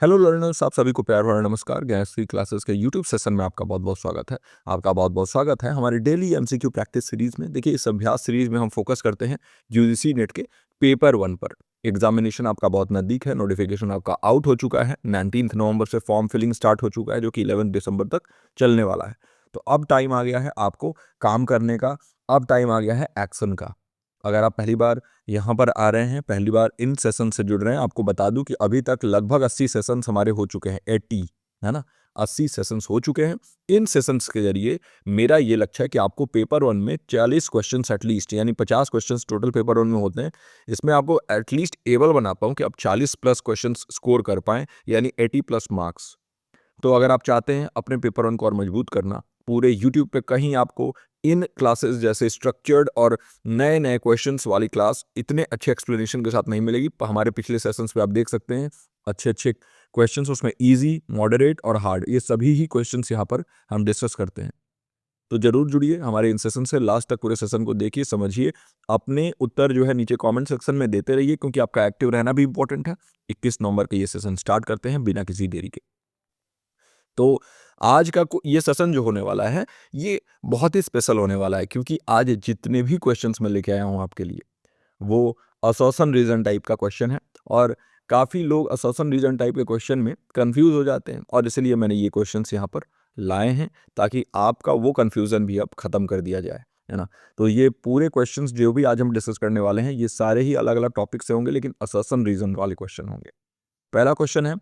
Hello learners, आप सभी को प्यार भरा नमस्कार। गैस फ्री क्लासेस के यूट्यूब सेशन में आपका बहुत बहुत स्वागत है। आपका बहुत बहुत स्वागत है हमारी डेली एमसीक्यू प्रैक्टिस सीरीज में। देखिए, इस अभ्यास सीरीज में हम फोकस करते हैं यूजीसी नेट के पेपर 1 पर। एग्जामिनेशन आपका बहुत नज़दीक है, नोटिफिकेशन आपका आउट हो चुका है। 19 नवंबर से फॉर्म फिलिंग स्टार्ट हो चुका है, जो कि 11 दिसंबर तक चलने वाला है। तो अब टाइम आ गया है आपको काम करने का, अब टाइम आ गया है एक्शन का। अगर आप पहली बार यहाँ पर आ रहे हैं, पहली बार इन सेशन से जुड़ रहे हैं, आपको बता दूं कि अभी तक लगभग 80 सेशंस हमारे हो चुके हैं। 80, है ना, 80 सेशंस हो चुके हैं। इन सेशंस के जरिए मेरा ये लक्ष्य है कि आपको पेपर 1 में 40 क्वेश्चंस एटलीस्ट, यानी 50 क्वेश्चंस टोटल पेपर 1 में होते हैं, इसमें आपको एटलीस्ट एबल बना पाऊँ कि आप 40 प्लस क्वेश्चंस स्कोर कर पाएँ, यानी 80 प्लस मार्क्स। तो अगर आप चाहते हैं अपने पेपर 1 को और मजबूत करना, पूरे यूट्यूब पे कहीं आपको इन क्लासेस जैसे स्ट्रक्चर्ड और नए नए क्वेश्चंस वाली क्लास इतने अच्छे एक्सप्लेनेशन के साथ नहीं मिलेगी। हमारे पिछले सेशंस पे आप देख सकते हैं अच्छे अच्छे क्वेश्चंस, उसमें इजी, मॉडरेट और हार्ड, ये सभी ही क्वेश्चंस यहाँ पर हम डिस्कस करते हैं। तो जरूर जुड़िए हमारे इन सेशन से, लास्ट तक पूरे सेशन को देखिए, समझिए, अपने उत्तर जो है नीचे कमेंट सेक्शन में देते रहिए, क्योंकि आपका एक्टिव रहना भी इंपॉर्टेंट है। 21 नवंबर के ये सेशन स्टार्ट करते हैं बिना किसी देरी के। तो आज का ये सेशन जो होने वाला है, ये बहुत ही स्पेशल होने वाला है, क्योंकि आज जितने भी क्वेश्चंस मैं लेके आया हूँ आपके लिए, वो असर्शन रीजन टाइप का क्वेश्चन है। और काफ़ी लोग असर्शन रीजन टाइप के क्वेश्चन में कंफ्यूज हो जाते हैं, और इसलिए मैंने ये क्वेश्चंस यहाँ पर लाए हैं, ताकि आपका वो कंफ्यूजन भी अब खत्म कर दिया जाए, है ना। तो ये पूरे क्वेश्चंस जो भी आज हम डिस्कस करने वाले हैं, ये सारे ही अलग अलग टॉपिक से होंगे, लेकिन असर्शन रीजन वाले क्वेश्चन होंगे। पहला क्वेश्चन है,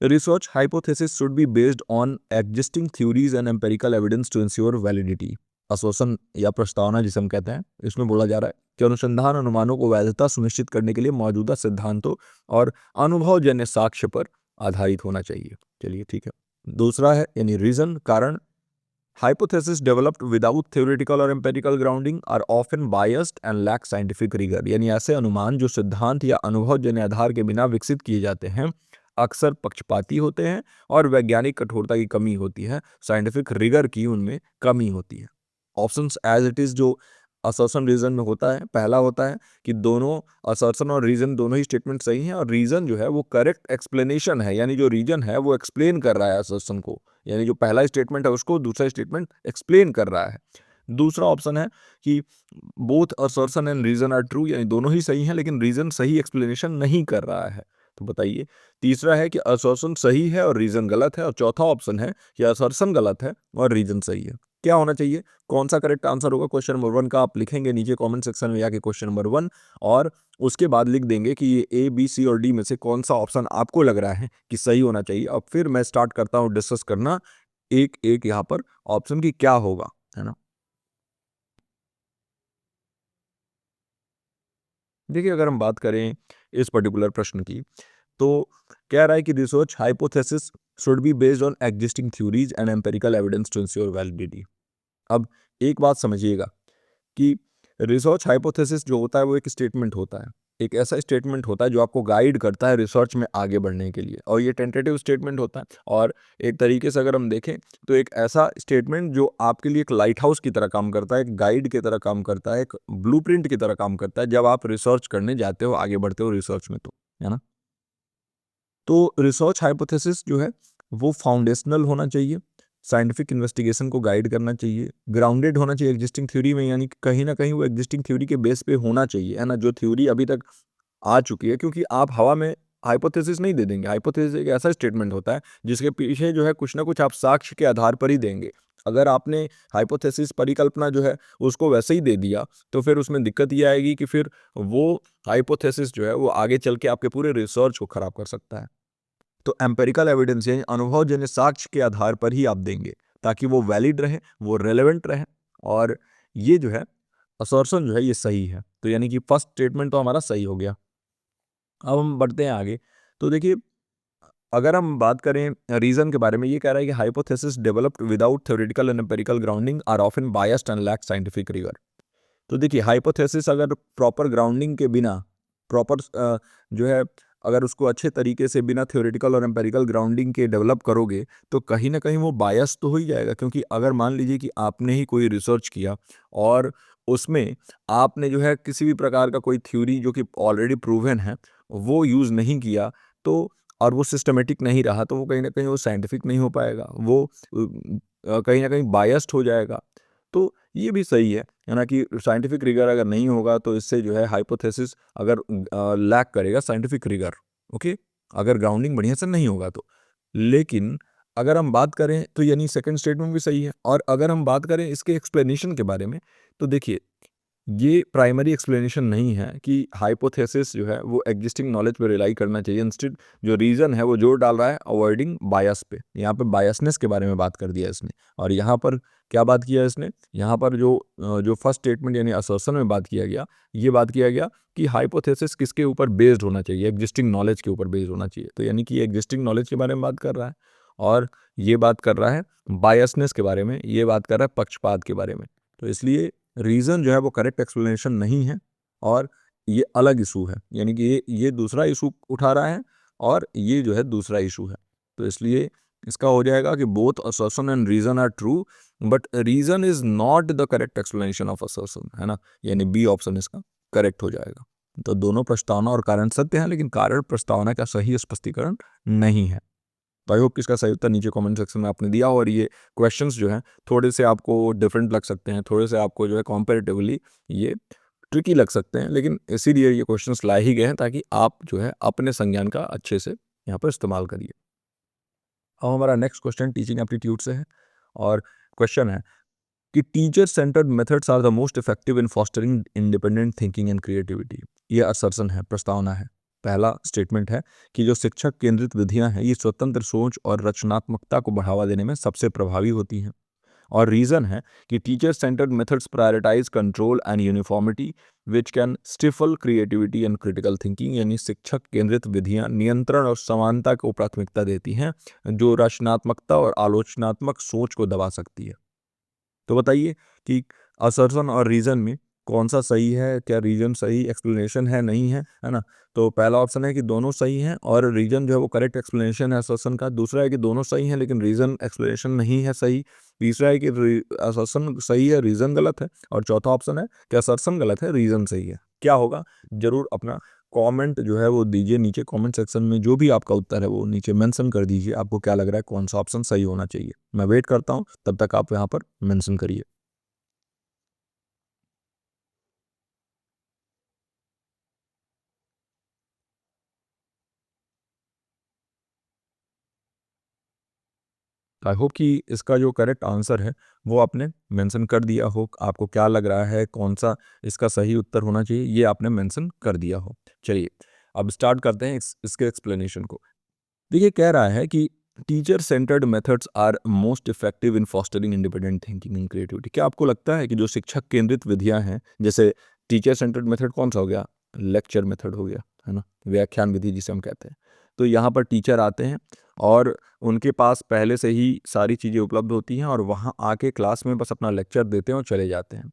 research hypothesis should be based on existing theories and empirical evidence to ensure validity। आश्वासन या प्रस्तावना जिसे हम कहते हैं, इसमें बोला जा रहा है कि अनुसंधान अनुमानों को वैधता सुनिश्चित करने के लिए मौजूदा सिद्धांतों और अनुभवजन्य साक्ष्य पर आधारित होना चाहिए। चलिए ठीक है। दूसरा है यानी रीजन, कारण, hypothesis developed without theoretical और empirical grounding are often biased and lack scientific rigor। यानी ऐसे अनुमान जो सिद्धांत या अनुभवजन्य आधार के बिना विकसित किए जाते हैं, अक्सर पक्षपाती होते हैं और वैज्ञानिक कठोरता की कमी होती है, साइंटिफिक रिगर की उनमें कमी होती है। ऑप्शंस एज इट इज जो असर्शन रीजन में होता है, पहला होता है कि दोनों असर्शन और रीजन दोनों ही स्टेटमेंट सही हैं, और रीजन जो है वो करेक्ट एक्सप्लेनेशन है, यानी जो रीजन है वो एक्सप्लेन कर रहा है असर्शन को, यानी जो पहला स्टेटमेंट है उसको दूसरा स्टेटमेंट एक्सप्लेन कर रहा है। दूसरा ऑप्शन है कि both assertion and reason are true, यानी दोनों ही सही हैं लेकिन रीजन सही एक्सप्लेनेशन नहीं कर रहा है। तो बताइए। तीसरा है कि असर्शन सही है और रीजन गलत है, और चौथा ऑप्शन है कि असर्शन गलत है और रीजन सही है। क्या होना चाहिए, कौन सा करेक्ट आंसर होगा क्वेश्चन नंबर 1 का, आप लिखेंगे नीचे कमेंट सेक्शन में जाके क्वेश्चन नंबर 1, और उसके बाद लिख देंगे कि ये ए बी सी और डी में से कौन सा ऑप्शन आपको लग रहा है कि सही होना चाहिए। अब फिर मैं स्टार्ट करता हूँ डिस्कस करना एक एक यहाँ पर ऑप्शन की क्या होगा, है ना। देखिए, अगर हम बात करें इस पर्टिकुलर प्रश्न की, तो कह रहा है कि research hypothesis should be based on existing theories and empirical evidence to ensure validity. अब एक बात समझिएगा कि रिसर्च हाइपोथेसिस जो होता है वो एक स्टेटमेंट होता है, एक ऐसा स्टेटमेंट होता है जो आपको गाइड करता है रिसर्च में आगे बढ़ने के लिए, और ये टेंटेटिव स्टेटमेंट होता है। और एक तरीके से अगर हम देखें तो एक ऐसा स्टेटमेंट जो आपके लिए एक लाइट हाउस की तरह काम करता है, एक गाइड की तरह काम करता है, एक ब्लूप्रिंट की तरह काम करता है जब आप रिसर्च करने जाते हो, आगे बढ़ते हो रिसर्च में, तो है ना। तो रिसर्च हाइपोथेसिस जो है वो फाउंडेशनल होना चाहिए, साइंटिफिक इन्वेस्टिगेशन को गाइड करना चाहिए, ग्राउंडेड होना चाहिए एग्जिस्टिंग थ्योरी में, यानी कि कहीं ना कहीं वो एग्जिस्टिंग थ्योरी के बेस पे होना चाहिए, है ना, जो थ्योरी अभी तक आ चुकी है। क्योंकि आप हवा में हाइपोथेसिस नहीं दे देंगे। हाइपोथेसिस एक ऐसा स्टेटमेंट होता है जिसके पीछे जो है कुछ ना कुछ आप साक्ष्य के आधार पर ही देंगे। अगर आपने हाइपोथेसिस परिकल्पना जो है उसको वैसे ही दे दिया, तो फिर उसमें दिक्कत ये आएगी कि फिर वो हाइपोथेसिस जो है वो आगे चल के आपके पूरे रिसर्च को खराब कर सकता है। तो एम्पिरिकल एविडेंस यानी अनुभवजन्य साक्ष्य के आधार पर ही आप देंगे, ताकि वो वैलिड रहे, वो रेलेवेंट रहे, और ये जो है असर्शन जो है ये सही है। तो यानी कि फर्स्ट स्टेटमेंट तो हमारा सही हो गया। अब हम बढ़ते हैं आगे। तो देखिए, अगर हम बात करें रीजन के बारे में, ये कह रहा है कि hypothesis developed without theoretical and empirical grounding are often biased and lack scientific rigour. तो देखिए, हाइपोथेसिस अगर प्रॉपर ग्राउंडिंग के बिना, प्रॉपर जो है, अगर उसको अच्छे तरीके से बिना थ्योरेटिकल और एम्पिरिकल ग्राउंडिंग के डेवलप करोगे, तो कहीं ना कहीं वो बायस तो हो ही जाएगा। क्योंकि अगर मान लीजिए कि आपने ही कोई रिसर्च किया और उसमें आपने जो है किसी भी प्रकार का कोई थ्योरी जो कि ऑलरेडी प्रूवन है वो यूज़ नहीं किया, तो और वो सिस्टमेटिक नहीं रहा तो वो कहीं न कहीं वो साइंटिफिक नहीं हो पाएगा, वो कहीं न कहीं बायस्ड हो जाएगा। तो ये भी सही है ना? कि साइंटिफिक रिगर अगर नहीं होगा तो इससे जो है हाइपोथेसिस अगर लैक करेगा साइंटिफिक रिगर, ओके? अगर ग्राउंडिंग बढ़िया से नहीं होगा तो। लेकिन अगर हम बात करें तो यानी सेकंड स्टेटमेंट भी सही है, और अगर हम बात करें इसके एक्सप्लेनेशन के बारे में, तो देखिए ये प्राइमरी एक्सप्लेनेशन नहीं है कि हाइपोथेसिस जो है वो एग्जिस्टिंग नॉलेज पे रिलाई करना चाहिए। इंस्टेड जो रीज़न है वो जोर डाल रहा है अवॉइडिंग बायस पे। यहाँ पे बायसनेस के बारे में बात कर दिया इसने। और यहाँ पर क्या बात किया इसने, यहाँ पर जो फर्स्ट स्टेटमेंट यानी असर्शन में बात किया गया, ये बात किया गया कि हाइपोथेसिस किसके ऊपर बेस्ड होना चाहिए, एग्जिस्टिंग नॉलेज के ऊपर बेस्ड होना चाहिए। तो यानी कि ये एग्जिस्टिंग नॉलेज के बारे में बात कर रहा है, और ये बात कर रहा है बायसनेस के बारे में, ये बात कर रहा है पक्षपात के बारे में। तो इसलिए रीज़न जो है वो करेक्ट एक्सप्लेनेशन नहीं है, और ये अलग इशू है। यानी कि ये दूसरा इशू उठा रहा है, और ये जो है दूसरा इशू है। तो इसलिए इसका हो जाएगा कि both assertion and reason are true, but reason is not the correct explanation of assertion, है ना? यानी बी ऑप्शन इसका करेक्ट हो जाएगा। तो दोनों प्रस्तावना और कारण सत्य हैं, लेकिन कारण प्रस्तावना का सही स्पष्टीकरण नहीं है। तो आई होप कि इसका सही उत्तर नीचे कमेंट सेक्शन में आपने दिया। और ये क्वेश्चंस जो हैं थोड़े से आपको डिफरेंट लग सकते हैं, थोड़े से आपको जो है कंपैरेटिवली ये ट्रिकी लग सकते हैं, लेकिन इसीलिए ये क्वेश्चंस लाए ही गए हैं ताकि आप जो है अपने संज्ञान का अच्छे से यहाँ पर इस्तेमाल करिए। अब हमारा नेक्स्ट क्वेश्चन टीचिंग एप्टीट्यूड से है, और क्वेश्चन है कि teacher centred methods are the most effective in fostering independent thinking and creativity. ये असर्शन है, प्रस्तावना है। पहला स्टेटमेंट है कि जो शिक्षक केंद्रित विधियां हैं ये स्वतंत्र सोच और रचनात्मकता को बढ़ावा देने में सबसे प्रभावी होती हैं। और रीजन है कि teacher centred methods prioritise control and uniformity which can stifle creativity and critical thinking. यानी शिक्षक केंद्रित विधियां नियंत्रण और समानता को प्राथमिकता देती हैं, जो रचनात्मकता और आलोचनात्मक सोच को दबा सकती है। तो बताइए कि असर्शन और रीज़न में कौन-सा सही है? क्या रीज़न सही एक्सप्लेनेशन है, नहीं है ना? तो पहला ऑप्शन है कि दोनों सही हैं, और रीज़न जो है वो करेक्ट एक्सप्लेनेशन है असर्शन का। दूसरा है कि दोनों सही हैं लेकिन रीज़न एक्सप्लेनेशन नहीं है सही। तीसरा है कि असर्शन सही है, रीज़न गलत है। और चौथा ऑप्शन है कि असर्शन गलत है, रीज़न सही है। क्या होगा? ज़रूर अपना कमेंट जो है वो दीजिए नीचे कमेंट सेक्शन में। जो भी आपका उत्तर है वो नीचे मेंशन कर दीजिए। आपको क्या लग रहा है कौन सा ऑप्शन सही होना चाहिए? मैं वेट करता हूँ, तब तक आप यहाँ पर मेंशन करिए। आई होप कि इसका जो करेक्ट आंसर है वो आपने मेंशन कर दिया हो। आपको क्या लग रहा है कौन सा इसका सही उत्तर होना चाहिए, ये आपने मेंशन कर दिया हो। चलिए अब स्टार्ट करते हैं इसके एक्सप्लेनेशन को। देखिए कह रहा है कि teacher centred methods are most effective in fostering independent thinking and creativity. क्या आपको लगता है कि जो शिक्षक केंद्रित विधियां हैं, जैसे टीचर सेंटर्ड मेथड कौन सा हो गया? लेक्चर मेथड हो गया, है ना? व्याख्यान विधि जिसे हम कहते हैं। तो यहाँ पर टीचर आते हैं और उनके पास पहले से ही सारी चीज़ें उपलब्ध होती हैं, और वहाँ आके क्लास में बस अपना लेक्चर देते हैं और चले जाते हैं।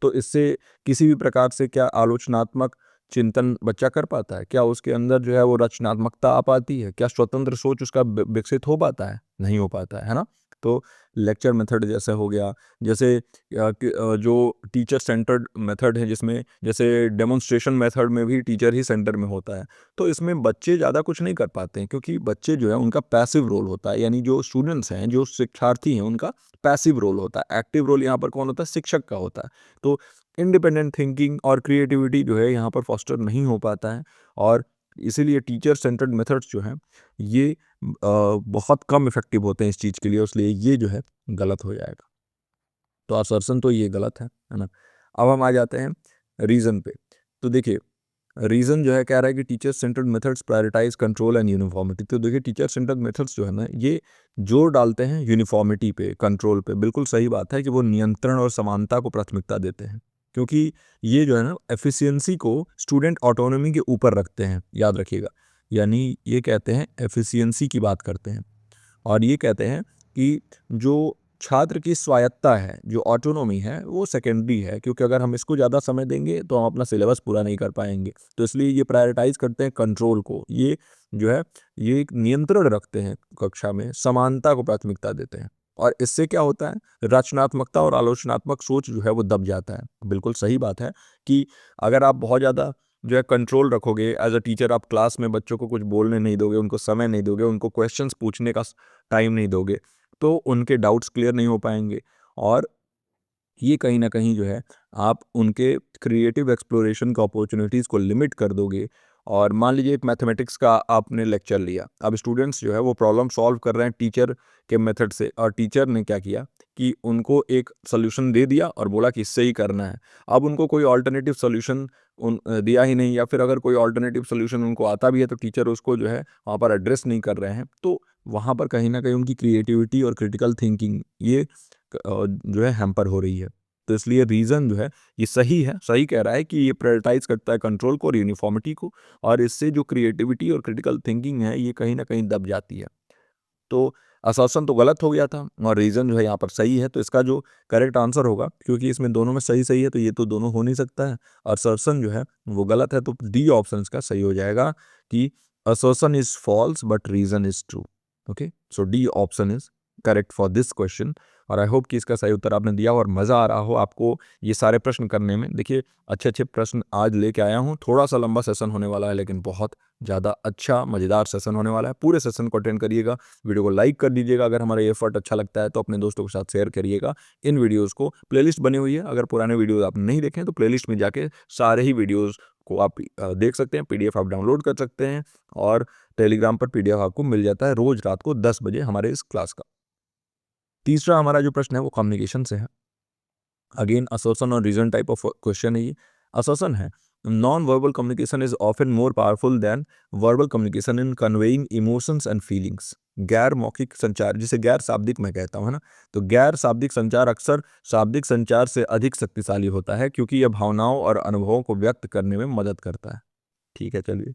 तो इससे किसी भी प्रकार से क्या आलोचनात्मक चिंतन बच्चा कर पाता है? क्या उसके अंदर जो है वो रचनात्मकता आ पाती है? क्या स्वतंत्र सोच उसका विकसित हो पाता है? नहीं हो पाता है ना? तो लेक्चर मेथड जैसे हो गया, जैसे जो टीचर सेंटर्ड मेथड है जिसमें जैसे डेमोन्स्ट्रेशन मेथड में भी टीचर ही सेंटर में होता है। तो इसमें बच्चे ज़्यादा कुछ नहीं कर पाते हैं, क्योंकि बच्चे जो है उनका पैसिव रोल होता है। यानी जो स्टूडेंट्स हैं, जो शिक्षार्थी हैं, उनका पैसिव रोल होता है। एक्टिव रोल यहाँ पर कौन होता है? शिक्षक का होता है। तो इंडिपेंडेंट थिंकिंग और क्रिएटिविटी जो है यहाँ पर फॉस्टर नहीं हो पाता है, और इसीलिए टीचर सेंटर्ड मेथड्स जो हैं ये बहुत कम इफेक्टिव होते हैं इस चीज़ के लिए, इसलिए ये जो है गलत हो जाएगा। तो असर्शन तो ये गलत है ना? अब हम आ जाते हैं रीज़न पे। तो देखिए रीज़न जो है कह रहा है कि teacher centred methods prioritise control and uniformity. तो देखिए टीचर सेंटर्ड मेथड्स जो है ना ये जोर डालते हैं यूनिफॉर्मिटी पे, कंट्रोल पे। बिल्कुल सही बात है कि वो नियंत्रण और समानता को प्राथमिकता देते हैं, क्योंकि ये जो है ना एफिशिएंसी को स्टूडेंट ऑटोनॉमी के ऊपर रखते हैं, याद रखिएगा। यानी ये कहते हैं एफिशिएंसी की बात करते हैं, और ये कहते हैं कि जो छात्र की स्वायत्ता है, जो ऑटोनॉमी है, वो सेकेंडरी है, क्योंकि अगर हम इसको ज़्यादा समय देंगे तो हम अपना सिलेबस पूरा नहीं कर पाएंगे। तो इसलिए ये प्रायोरिटाइज करते हैं कंट्रोल को। ये जो है ये एक नियंत्रण रखते हैं कक्षा में, समानता को प्राथमिकता देते हैं, और इससे क्या होता है? रचनात्मकता और आलोचनात्मक सोच जो है वो दब जाता है। बिल्कुल सही बात है कि अगर आप बहुत ज़्यादा जो है कंट्रोल रखोगे, एज अ टीचर आप क्लास में बच्चों को कुछ बोलने नहीं दोगे, उनको समय नहीं दोगे, उनको क्वेश्चंस पूछने का टाइम नहीं दोगे, तो उनके डाउट्स क्लियर नहीं हो पाएंगे। और ये कहीं न कहीं जो है आप उनके क्रिएटिव एक्सप्लोरेशन की अपॉर्चुनिटीज़ को लिमिट कर दोगे। और मान लीजिए एक मैथमेटिक्स का आपने लेक्चर लिया, अब स्टूडेंट्स जो है वो प्रॉब्लम सॉल्व कर रहे हैं टीचर के मेथड से, और टीचर ने क्या किया कि उनको एक सॉल्यूशन दे दिया और बोला कि इससे ही करना है। अब उनको कोई अल्टरनेटिव सॉल्यूशन दिया ही नहीं, या फिर अगर कोई अल्टरनेटिव सॉल्यूशन उनको आता भी है तो टीचर उसको जो है वहाँ पर एड्रेस नहीं कर रहे हैं, तो वहाँ पर कहीं न कहीं उनकी क्रिएटिविटी और क्रिटिकल थिंकिंग ये जो है हैम्पर हो रही है। तो इसलिए रीज़न जो है ये सही है, सही कह रहा है कि ये प्रायोरिटाइज़ करता है कंट्रोल को और यूनिफ़ॉर्मिटी को, और इससे जो क्रिएटिविटी और क्रिटिकल थिंकिंग है ये कहीं न कहीं दब जाती है। तो असर्शन तो गलत हो गया था और रीज़न जो है यहाँ पर सही है, तो इसका जो करेक्ट आंसर होगा, क्योंकि इसमें दोनों में सही-सही है तो ये तो दोनों हो नहीं सकता है। असर्शन जो है वो गलत है, तो डी ऑप्शन इसका सही हो जाएगा कि assertion is false but reason is true. Okay, so D option is correct for this question. और आई होप कि इसका सही उत्तर आपने दिया और मज़ा आ रहा हो आपको ये सारे प्रश्न करने में। देखिए अच्छे-अच्छे प्रश्न आज लेके आया हूँ, थोड़ा-सा लंबा सेशन होने वाला है लेकिन बहुत ज़्यादा अच्छा मज़ेदार सेशन होने वाला है। पूरे सेशन को अटेंड करिएगा, वीडियो को लाइक कर दीजिएगा, अगर हमारा ये एफर्ट अच्छा लगता है तो अपने दोस्तों के साथ शेयर करिएगा। इन वीडियोज़ को प्लेलिस्ट बनी हुई है, अगर पुराने वीडियोज़ आपने नहीं देखे हैं तो प्लेलिस्ट में जाके सारे ही वीडियोज़ को आप देख सकते हैं, पीडीएफ आप डाउनलोड कर सकते हैं, और टेलीग्राम पर पीडीएफ आपको मिल जाता है रोज़ रात को 10 बजे हमारे इस क्लास का। तीसरा हमारा जो प्रश्न है वो कम्युनिकेशन से है। अगेन असर्शन और रीजन टाइप ऑफ क्वेश्चन है ये। असर्शन है, non verbal communication is often more powerful than verbal communication in conveying emotions and feelings. गैर मौखिक संचार, जिसे गैर शाब्दिक मैं कहता हूँ, है ना, तो गैर शाब्दिक संचार अक्सर शाब्दिक संचार से अधिक शक्तिशाली होता है, क्योंकि यह भावनाओं और अनुभवों को व्यक्त करने में मदद करता है। ठीक है, चलिए।